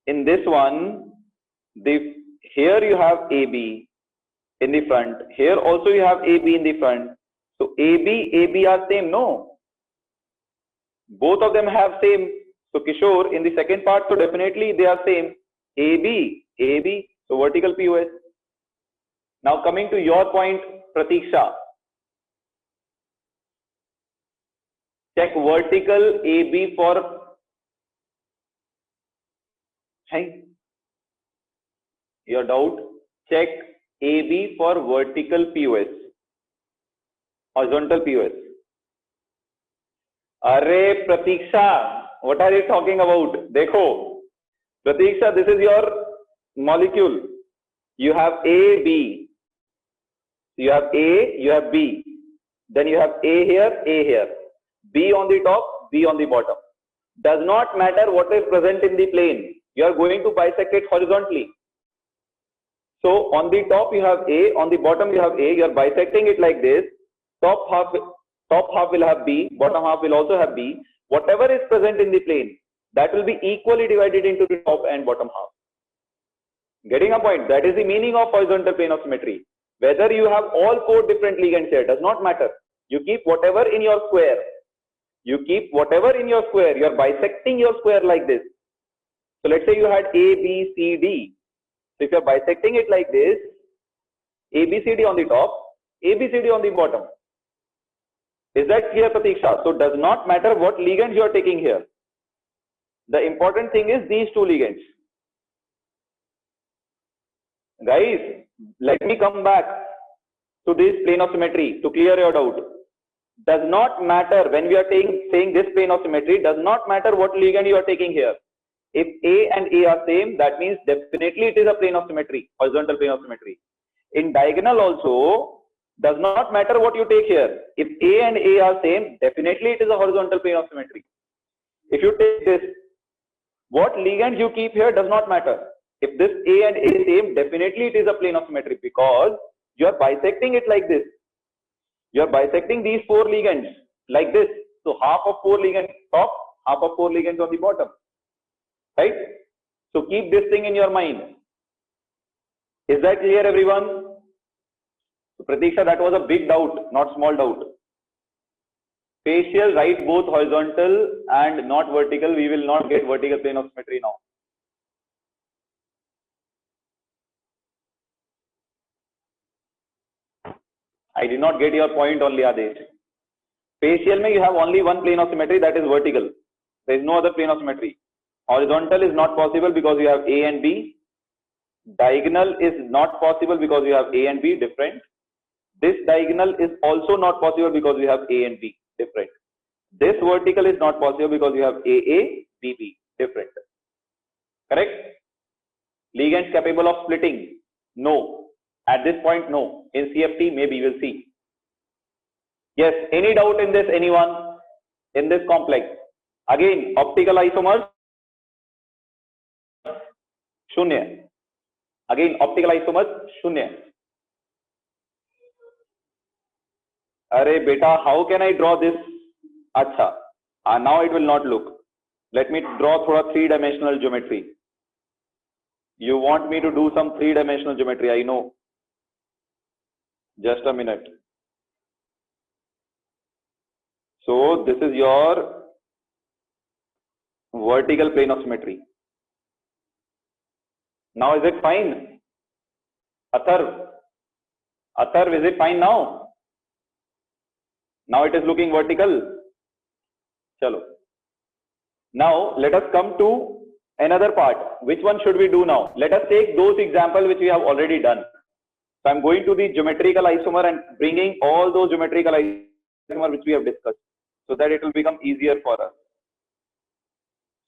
In this one, here you have AB in the front. Here also you have AB in the front. So AB are same. No. Both of them have same. So Kishore, in the second part, so definitely they are same. AB. So vertical POS. Now coming to your point, Pratiksha. Check vertical AB for. Hey, your doubt? Check AB for vertical POS. Horizontal POS. Array Pratiksha, what are you talking about? Dekho, Pratiksha, this is your molecule. You have A, B. You have A, you have B. Then you have A here, B on the top, B on the bottom. Does not matter what is present in the plane. You are going to bisect it horizontally. So on the top you have A, on the bottom you have A. You are bisecting it like this. Top half will have B, bottom half will also have B. Whatever is present in the plane, that will be equally divided into the top and bottom half. Getting a point? That is the meaning of horizontal plane of symmetry. Whether you have all 4 different ligands here, does not matter. You keep whatever in your square. You are bisecting your square like this. So let's say you had A, B, C, D. So if you are bisecting it like this, A, B, C, D on the top, A, B, C, D on the bottom. Is that clear, Pratiksha? So does not matter what ligands you are taking here. The important thing is these 2 ligands. Guys, let me come back to this plane of symmetry to clear your doubt. Does not matter when we are saying this plane of symmetry, does not matter what ligand you are taking here. If A and A are same, that means definitely it is a plane of symmetry, horizontal plane of symmetry. In diagonal also, does not matter what you take here. If A and A are same, definitely it is a horizontal plane of symmetry. If you take this, what ligand you keep here does not matter. If this A and A is same, definitely it is a plane of symmetry because you are bisecting it like this. You are bisecting these 4 ligands like this. So half of 4 ligands top, half of 4 ligands on the bottom. Right? So keep this thing in your mind. Is that clear, everyone? So Pratiksha, that was a big doubt, not small doubt. Facial, write both horizontal and not vertical. We will not get vertical plane of symmetry now. I did not get your point only, Adesh. Facial mein you have only one plane of symmetry, that is vertical. There is no other plane of symmetry. Horizontal is not possible because you have A and B. Diagonal is not possible because you have A and B different. This diagonal is also not possible because you have A and B different. This vertical is not possible because you have AA, BB different. Correct? Ligands capable of splitting? No. At this point, no. In CFT, maybe we'll see. Yes, any doubt in this, anyone? In this complex? Again, optical isomers? Shunya. Again, optical isomers? Shunya. Arey beta, how can I draw this? Acha. Now it will not look. Let me draw thoda 3-dimensional geometry. You want me to do some 3-dimensional geometry, I know. Just a minute. So this is your vertical plane of symmetry. Now is it fine? Atharv, is it fine now? Now it is looking vertical. Chalo. Now let us come to another part. Which one should we do now? Let us take those examples which we have already done. So I'm going to the geometrical isomer and bringing all those geometrical isomer which we have discussed, so that it will become easier for us.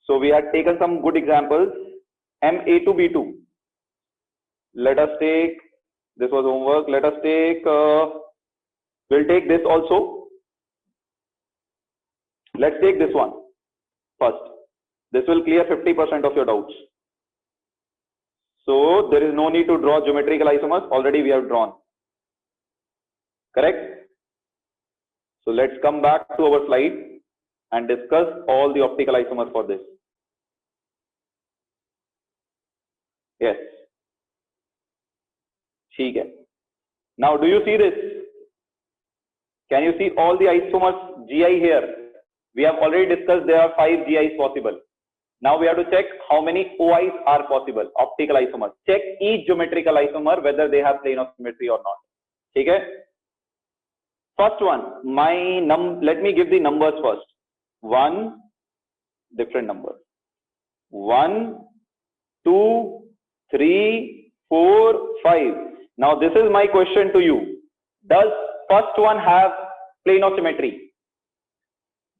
So we had taken some good examples. MA2B2. Let us take, this was homework. Let us take, we'll take this also. Let's take this one first. This will clear 50% of your doubts. So there is no need to draw geometrical isomers. Already we have drawn. Correct? So let's come back to our slide and discuss all the optical isomers for this. Yes. Okay. Now do you see this? Can you see all the isomers GI here? We have already discussed there are 5 GIs possible. Now we have to check how many OIs are possible, optical isomers. Check each geometrical isomer whether they have plane of symmetry or not. Okay? First one, let me give the numbers first. 1, different numbers. 1, 2, 3, 4, 5. Now this is my question to you. Does first one have plane of symmetry?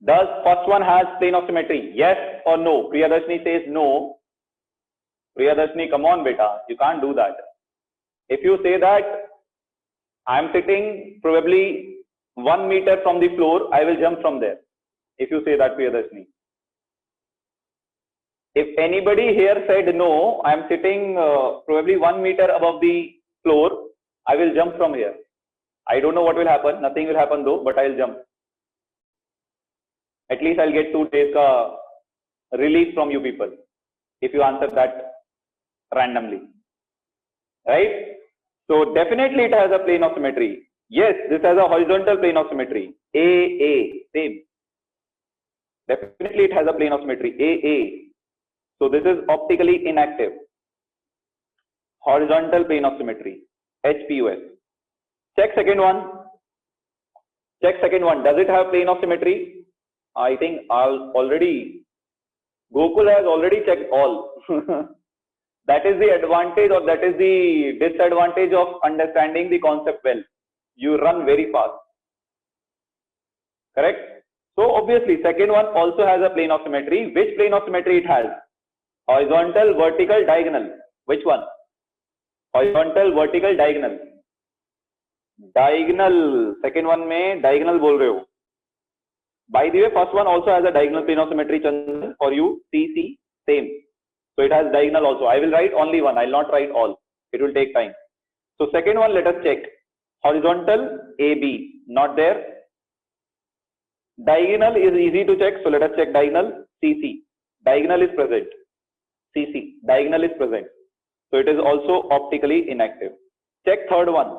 Does first one has plane of symmetry? Yes or no? Priyadarshini says no. Priyadarshini, come on beta, you can't do that. If you say that I am sitting probably 1 meter from the floor, I will jump from there. If you say that, Priyadarshini. If anybody here said no, I am sitting probably 1 meter above the floor, I will jump from here. I don't know what will happen. Nothing will happen though, but I'll jump. At least I'll get 2 days relief from you people if you answer that randomly, right? So definitely it has a plane of symmetry. Yes, this has a horizontal plane of symmetry. AA, same. Definitely it has a plane of symmetry. AA. So this is optically inactive. Horizontal plane of symmetry. HPUS. Check second one. Check second one. Does it have plane of symmetry? I think Gokul has already checked all. That is the advantage or that is the disadvantage of understanding the concept well. You run very fast. Correct? So obviously second one also has a plane of symmetry. Which plane of symmetry it has? Horizontal, vertical, diagonal. Which one? Horizontal, vertical, diagonal. Diagonal. Second one mein diagonal bol rahe ho. By the way, first one also has a diagonal plane of symmetry, Chandan, for you. CC, same. So it has diagonal also. I will write only one. I will not write all. It will take time. So second one, let us check. Horizontal, AB, not there. Diagonal is easy to check. So let us check diagonal, CC. Diagonal is present. CC, diagonal is present. So it is also optically inactive. Check third one.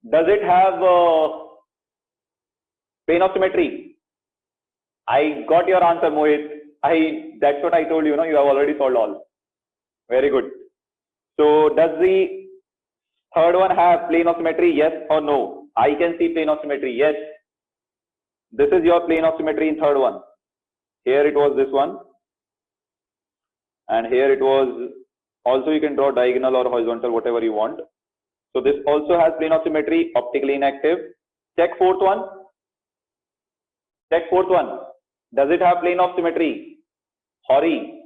Does it have plane of symmetry? I got your answer, Mohit. That's what I told you. You have already solved all. Very good. So does the third one have plane of symmetry? Yes or no? I can see plane of symmetry. Yes. This is your plane of symmetry in third one. Here it was this one. And here it was, also you can draw diagonal or horizontal, whatever you want. So this also has plane of symmetry, optically inactive. Check fourth one. Check fourth one. Does it have plane of symmetry? Hori.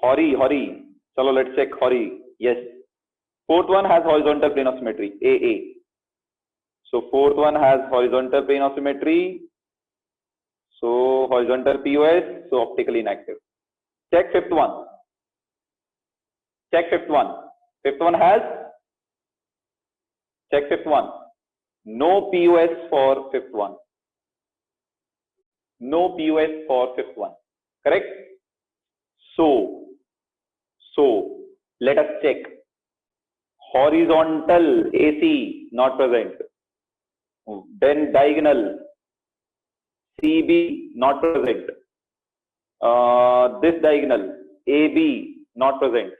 Chalo, let's check Hori. Yes. Fourth one has horizontal plane of symmetry. AA. So fourth one has horizontal plane of symmetry. So horizontal POS. So optically inactive. Check fifth one. Check fifth one. Fifth one has. Check fifth one. No POS for fifth one. No POS for fifth one. Correct? So let us check. Horizontal AC not present. Then diagonal CB not present. This diagonal AB not present.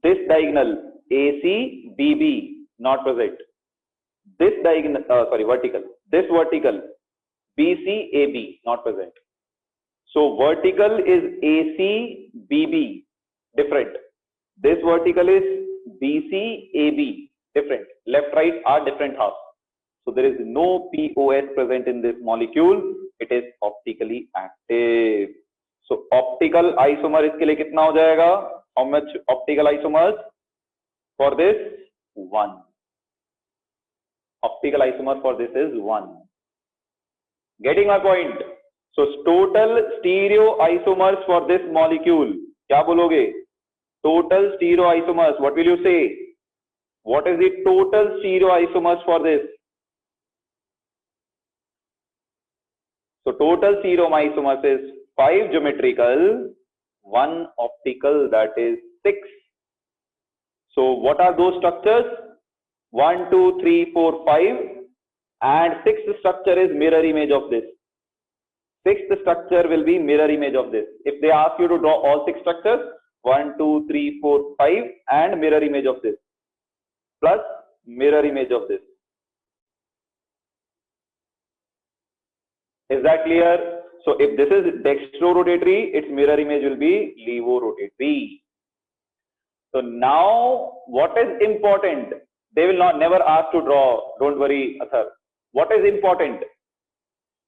This diagonal AC BB not present. this vertical, this vertical, BCAB, not present. So vertical is ACBB, different. This vertical is BCAB, different. Left, right are different halves. So there is no POS present in this molecule. It is optically active. So optical isomer इसके लिए कितना हो जाएगा? How much optical isomers for this? 1. Optical isomer for this is 1. Getting my point? So total stereoisomers for this molecule. क्या बोलोगे? Total stereoisomers. What will you say? What is the total stereoisomers for this? So total stereoisomers is 5 geometrical, 1 optical, that is 6. So what are those structures? 1, 2, 3, 4, 5, and 6th structure is mirror image of this. 6th structure will be mirror image of this. If they ask you to draw all 6 structures, 1, 2, 3, 4, 5, and mirror image of this, plus mirror image of this. Is that clear? So if this is dextrorotatory, its mirror image will be levorotatory. So now what is important? They will never ask to draw. Don't worry, Athar. What is important?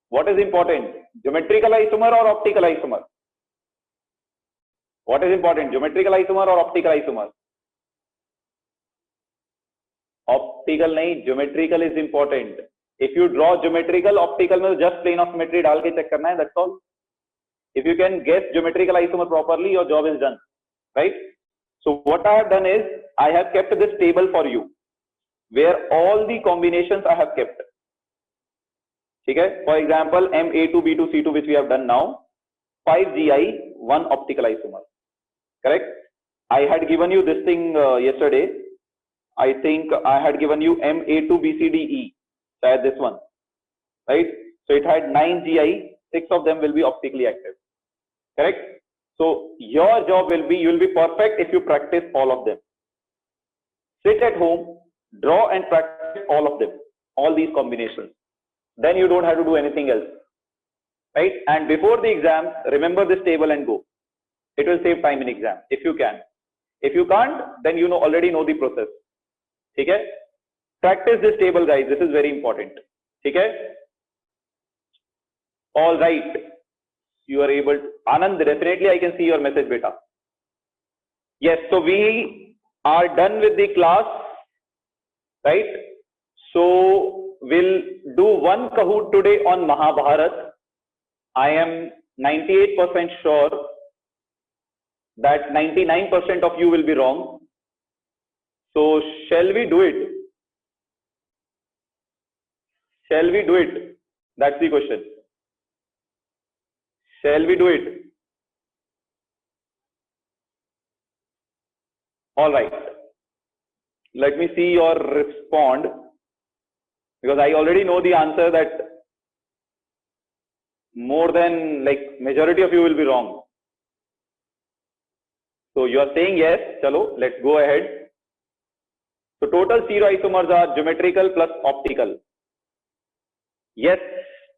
What is important? Geometrical isomer or optical isomer? What is important? Geometrical isomer or optical isomer? Optical nahi, geometrical is important. If you draw geometrical, optical में just plane of symmetry डाल के check करना है, that's all. If you can guess geometrical isomer properly, your job is done, right? So what I have done is, I have kept this table for you, where all the combinations I have kept. Okay? For example, Ma2B2C2, which we have done now, 5Gi, 1 optical isomer. Correct? I had given you this thing yesterday. I think I had given you Ma2BCDE. This one, right? So it had 9 GI, 6 of them will be optically active. Correct? So your job will be, you will be perfect if you practice all of them. Sit at home, draw and practice all of them, all these combinations. Then you don't have to do anything else, right? And before the exam, remember this table and go. It will save time in exam if you can. If you can't, then you already know the process. Okay? Practice this table, guys. This is very important. Okay? All right. You are able to. Anand, definitely I can see your message, beta. Yes, so we are done with the class, right? So we'll do one Kahoot today on Mahabharat. I am 98% sure that 99% of you will be wrong. So shall we do it? Shall we do it? That's the question. Shall we do it? All right. Let me see your respond, because I already know the answer that more than majority of you will be wrong. So you are saying yes. Chalo, let's go ahead. So total stereoisomers are geometrical plus optical. Yes,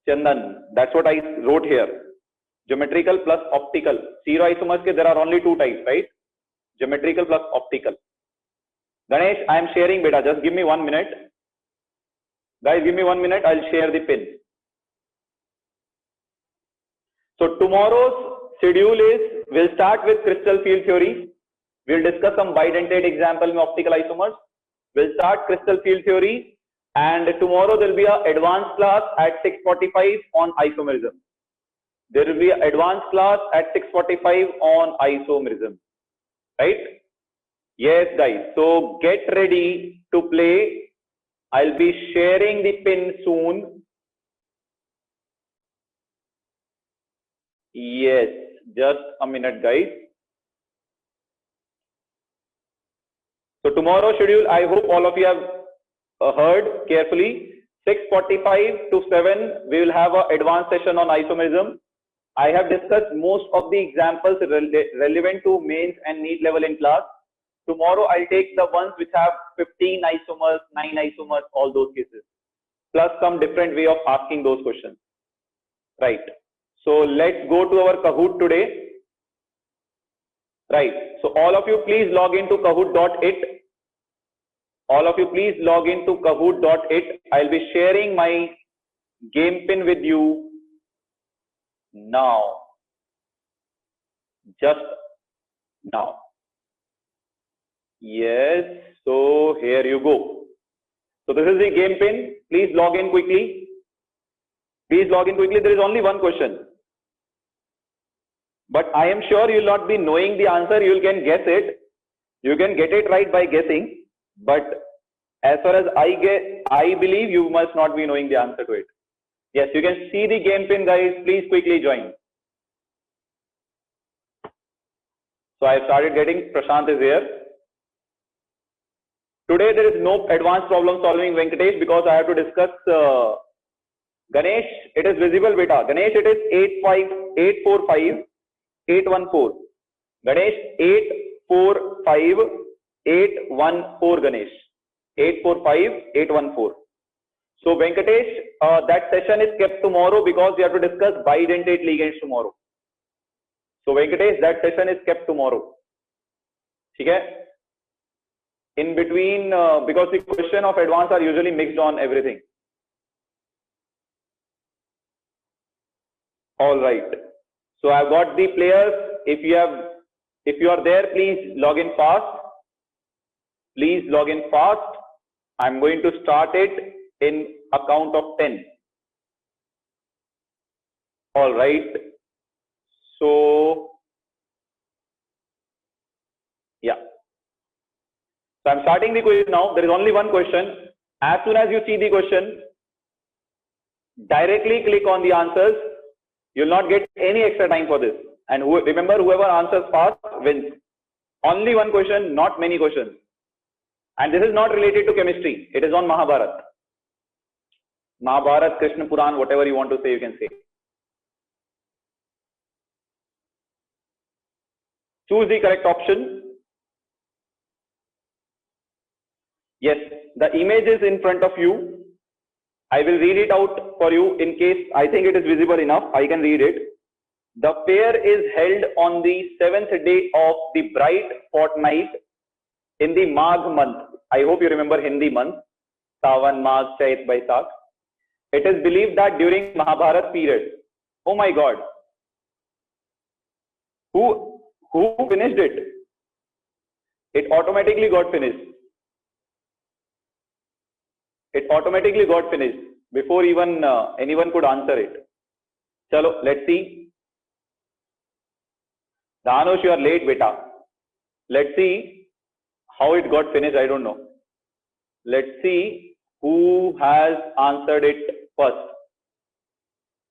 Chandan, that's what I wrote here. Geometrical plus optical. Stereoisomers, there are only 2 types, right? Geometrical plus optical. Ganesh, I am sharing beta. Just give me 1 minute. Guys, give me 1 minute. I'll share the pin. So tomorrow's schedule is, we'll start with crystal field theory. We'll discuss some bidentate example in optical isomers. We'll start crystal field theory. And tomorrow there will be an advanced class at 6:45 on isomerism. There will be an advanced class at 6:45 on isomerism. Right? Yes, guys. So get ready to play. I'll be sharing the pin soon. Yes, just a minute, guys. So tomorrow's schedule, I hope all of you have heard carefully. 6:45 to 7, we will have an advanced session on isomerism. I have discussed most of the examples relevant to mains and NEET level in class. Tomorrow I'll take the ones which have 15 isomers, 9 isomers, all those cases, plus some different way of asking those questions. Right. So let's go to our Kahoot today. Right. So all of you please log into kahoot.it. All of you please log into kahoot.it. I'll be sharing my game pin with you now. Just now. Yes. So here you go. So this is the game pin. Please log in quickly. Please log in quickly. There is only one question. But I am sure you will not be knowing the answer. You can guess it. You can get it right by guessing. But as far as I believe you must not be knowing the answer to it. Yes, you can see the game pin, guys. Please quickly join. So I started getting. Prashant is here. Today there is no advanced problem solving, Venkatesh, because I have to discuss Ganesh. It is visible, beta. Ganesh, it is 845-814. Ganesh, 845-814. Ganesh, 845-814. So Venkatesh, that session is kept tomorrow because we have to discuss bidentate ligands tomorrow. So Venkatesh, that session is kept tomorrow. Okay? In between, because the question of advance are usually mixed on everything. All right. So I've got the players. If you are there, please log in fast. Please log in fast. I'm going to start it in a count of 10. All right. So yeah. So I'm starting the quiz now. There is only one question. As soon as you see the question, directly click on the answers. You'll not get any extra time for this. And remember, whoever answers fast wins. Only one question, not many questions. And this is not related to chemistry. It is on Mahabharata. Mahabharata, Krishna Puran, whatever you want to say, you can say. Choose the correct option. Yes, the image is in front of you. I will read it out for you in case I think it is visible enough. I can read it. The fair is held on the 7th day of the bright fortnight in the Magh month. I hope you remember Hindi month. Sawan, Magh, Chait, Baisakh. It is believed that during Mahabharata period. Oh my God. Who finished it? It automatically got finished. It automatically got finished before even anyone could answer it. Chalo, let's see. Dhanush, you are late, beta. Let's see how it got finished. I don't know. Let's see who has answered it first.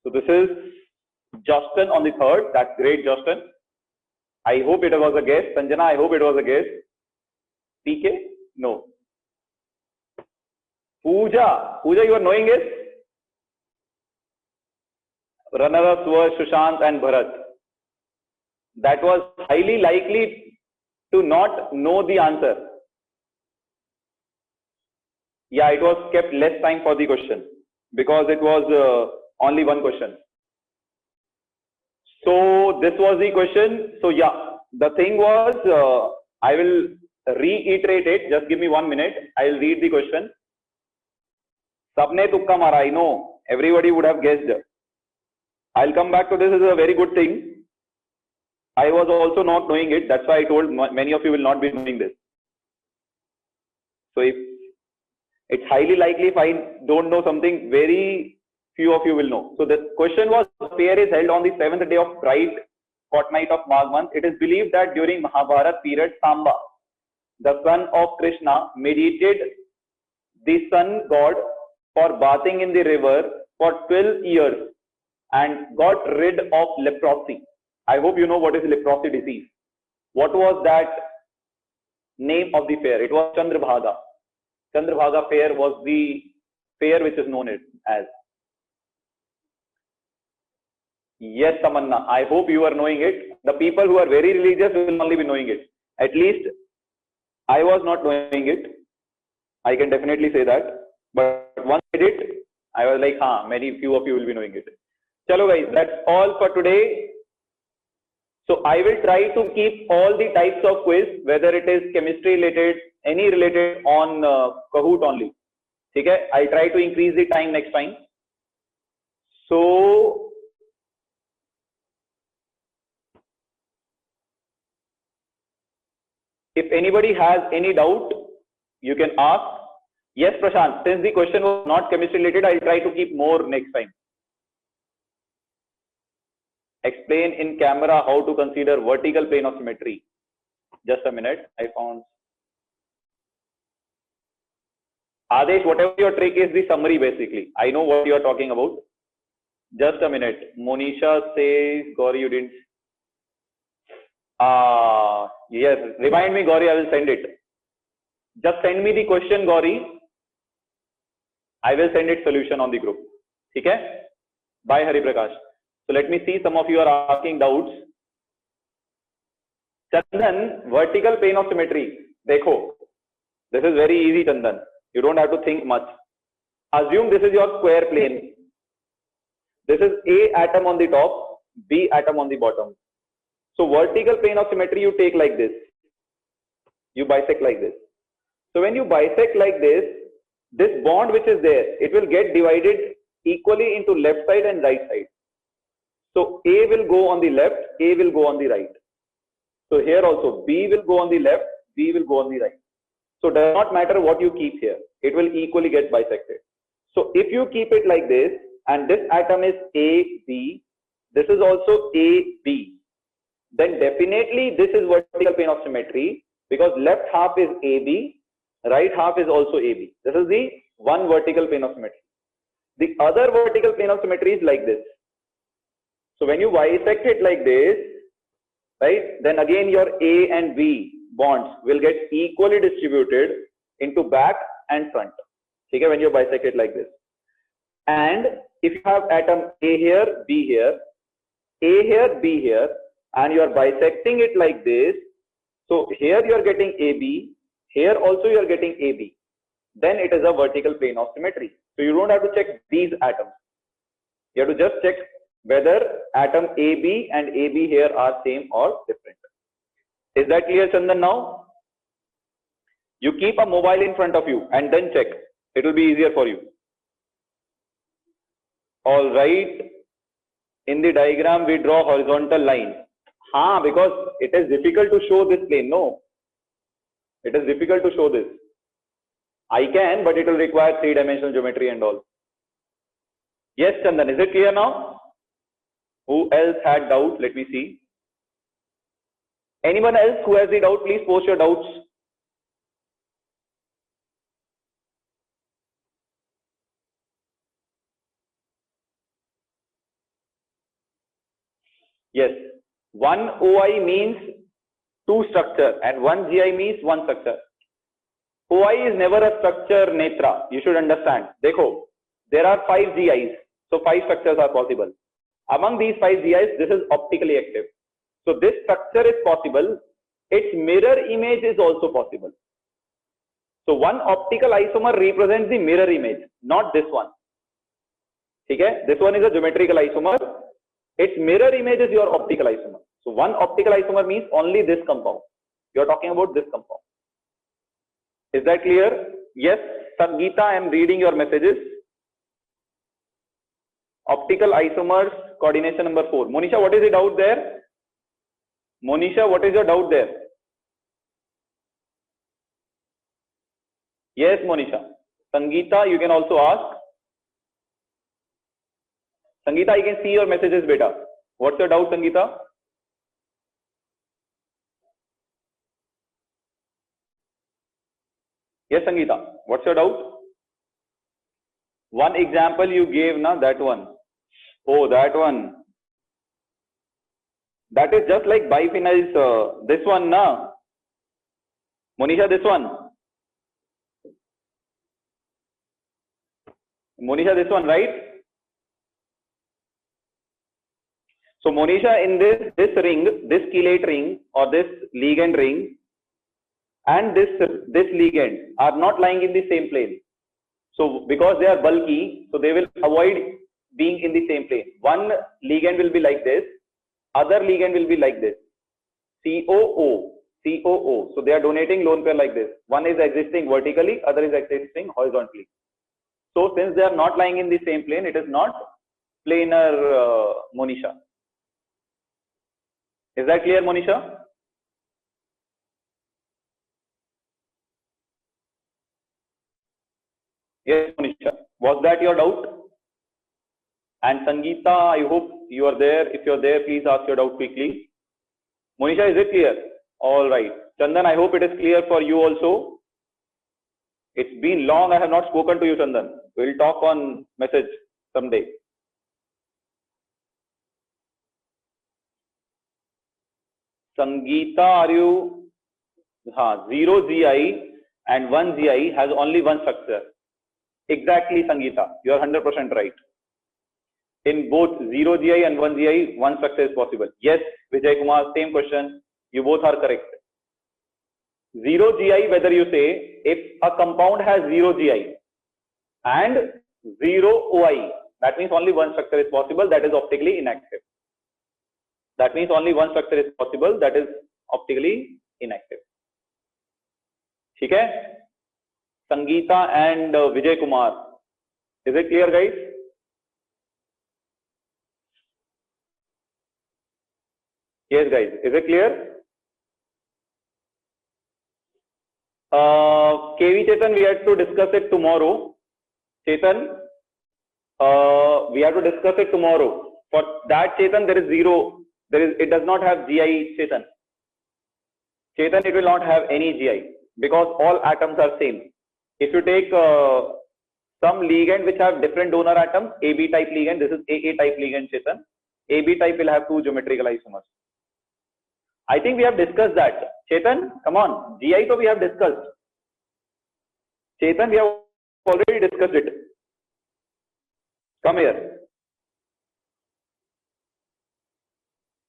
So this is Justin on the 3rd. That's great, Justin. I hope it was a guess. Sanjana, I hope it was a guess. PK? No. Pooja, you are knowing it? Runners were Sushant and Bharat. That was highly likely to not know the answer. Yeah, it was kept less time for the question because it was only one question. So this was the question. So yeah, the thing was, I will reiterate it. Just give me 1 minute. I'll read the question. Sabne tukka mara. I know everybody would have guessed. I'll come back to this. Is a very good thing. I was also not knowing it. That's why I told many of you will not be knowing this. So if it's highly likely if I don't know something, very few of you will know. So the question was, fair is held on the 7th day of bright fortnight of Magh month. It is believed that during Mahabharata period, Samba, the son of Krishna, meditated the sun god for bathing in the river for 12 years and got rid of leprosy. I hope you know what is leprosy disease. What was that name of the fair? It was Chandrabhaga. Chandrabhaga fair was the fair which is known as. Yes, Tamanna. I hope you are knowing it. The people who are very religious will only be knowing it. At least I was not knowing it. I can definitely say that. But once I did it, I was like, many few of you will be knowing it. Chalo guys, that's all for today. So I will try to keep all the types of quiz, whether it is chemistry related, any related, on Kahoot only. Okay, I'll try to increase the time next time. So if anybody has any doubt, you can ask. Yes, Prashant, since the question was not chemistry related, I'll try to keep more next time. Explain in camera how to consider vertical plane of symmetry. Just a minute, I found. Adesh, whatever your trick is, the summary basically. I know what you are talking about. Just a minute. Monisha says, Gauri, you didn't. Yes, remind me, Gauri, I will send it. Just send me the question, Gauri. I will send it solution on the group. Okay? Bye, Hari Prakash. So let me see, some of you are asking doubts. Chandan, vertical plane of symmetry. Dekho, this is very easy, Chandan. You don't have to think much. Assume this is your square plane. This is A atom on the top, B atom on the bottom. So vertical plane of symmetry you take like this. You bisect like this. So when you bisect like this bond which is there, it will get divided equally into left side and right side. So A will go on the left, A will go on the right. So here also B will go on the left, B will go on the right. So does not matter what you keep here, it will equally get bisected. So if you keep it like this, and this atom is AB, this is also AB, then definitely this is vertical plane of symmetry, because left half is AB, right half is also AB. This is the one vertical plane of symmetry. The other vertical plane of symmetry is like this. So when you bisect it like this, right, then again your A and B bonds will get equally distributed into back and front. Okay, when you bisect it like this. And if you have atom A here, B here, A here, B here, and you are bisecting it like this, so here you are getting AB, here also you are getting AB, then it is a vertical plane of symmetry. So you don't have to check these atoms. You have to just check whether atom AB and AB here are same or different. Is that clear, Chandan, now? You keep a mobile in front of you and then check. It will be easier for you. All right. In the diagram, we draw horizontal line. Because it is difficult to show this plane. No, it is difficult to show this. I can, but it will require three-dimensional geometry and all. Yes, Chandan, is it clear now? Who else had doubts? Let me see. Anyone else who has the doubt, please post your doubts. Yes, one OI means two structure and one GI means one structure. OI is never a structure, Netra. You should understand. Dekho, there are 5 GIs. So 5 structures are possible. Among these 5 GIs, this is optically active. So this structure is possible. Its mirror image is also possible. So one optical isomer represents the mirror image, not this one. Okay? This one is a geometrical isomer. Its mirror image is your optical isomer. So one optical isomer means only this compound. You are talking about this compound. Is that clear? Yes, Sangeeta, I am reading your messages. Optical isomers, coordination number 4. Monisha, what is the doubt there? Monisha, what is your doubt there? Yes, Monisha. Sangeeta, you can also ask. Sangeeta, I can see your messages, beta. What's your doubt, Sangeeta? Yes, Sangeeta. What's your doubt? One example you gave, na, that one. Oh, that one. That is just like biphenyls. This one, na. Monisha, this one. Monisha, this one, right? So Monisha, in this ring, this chelate ring or this ligand ring, and this ligand are not lying in the same plane. So because they are bulky, so they will avoid being in the same plane. One ligand will be like this, other ligand will be like this, COO, COO. So they are donating lone pair like this. One is existing vertically, other is existing horizontally. So since they are not lying in the same plane, it is not planar, Monisha. Is that clear, Monisha? Yes, Monisha. Was that your doubt? And Sangeeta, I hope you are there. If you're there, please ask your doubt quickly. Monisha, is it clear? All right. Chandan, I hope it is clear for you also. It's been long. I have not spoken to you, Chandan. We'll talk on message someday. Sangeeta, are you? 0 GI and 1 GI has only one structure. Exactly, Sangeeta. You are 100% right. In both 0 GI and 1 GI, one structure is possible. Yes, Vijay Kumar, same question. You both are correct. 0 GI, whether you say, if a compound has 0 GI and 0 OI, that means only one structure is possible, that is optically inactive. That means only one structure is possible, that is optically inactive. Okay? Sangeeta and Vijay Kumar. Is it clear, guys? Yes, guys. Is it clear? KV Chetan, we have to discuss it tomorrow. Chetan, we have to discuss it tomorrow. For that, Chetan, there is 0. It does not have GI, Chetan. Chetan, it will not have any GI because all atoms are same. If you take some ligand which have different donor atoms, AB type ligand, this is AA type ligand, Chetan. AB type will have 2 geometrical isomers. I think we have discussed that. Chetan, come on. GI so we have discussed. Chetan, we have already discussed it. Come here.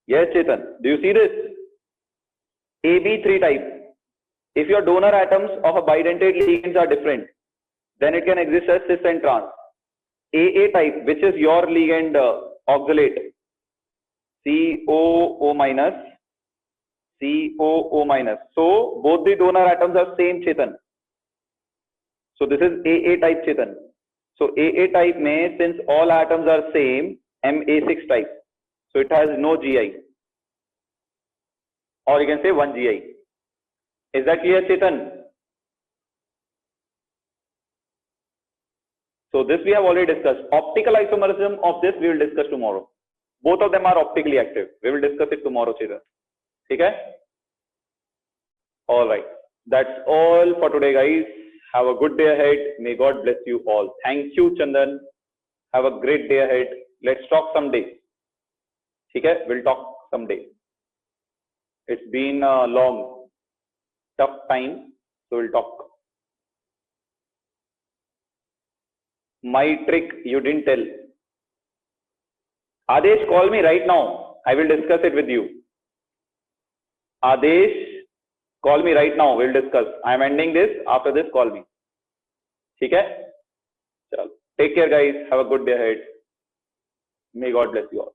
Yes, Chetan. Do you see this? AB3 type. If your donor atoms of a bidentate ligands are different, then it can exist as cis and trans. AA type, which is your ligand oxalate, COO minus, COO minus. So both the donor atoms are same, Chetan. So this is AA type, Chetan. So AA type may, since all atoms are same, MA6 type. So it has no GI. Or you can say 1 GI. Is that clear, Chetan? So this we have already discussed. Optical isomerism of this we will discuss tomorrow. Both of them are optically active. We will discuss it tomorrow, Chetan. Okay? All right. That's all for today, guys. Have a good day ahead. May God bless you all. Thank you, Chandan. Have a great day ahead. Let's talk someday. Okay? We'll talk someday. It's been a long, tough time. So we'll talk. My trick you didn't tell. Adesh, call me right now. I will discuss it with you. Adesh, call me right now. We'll discuss. I'm ending this. After this, call me. Okay? Take care, guys. Have a good day ahead. May God bless you all.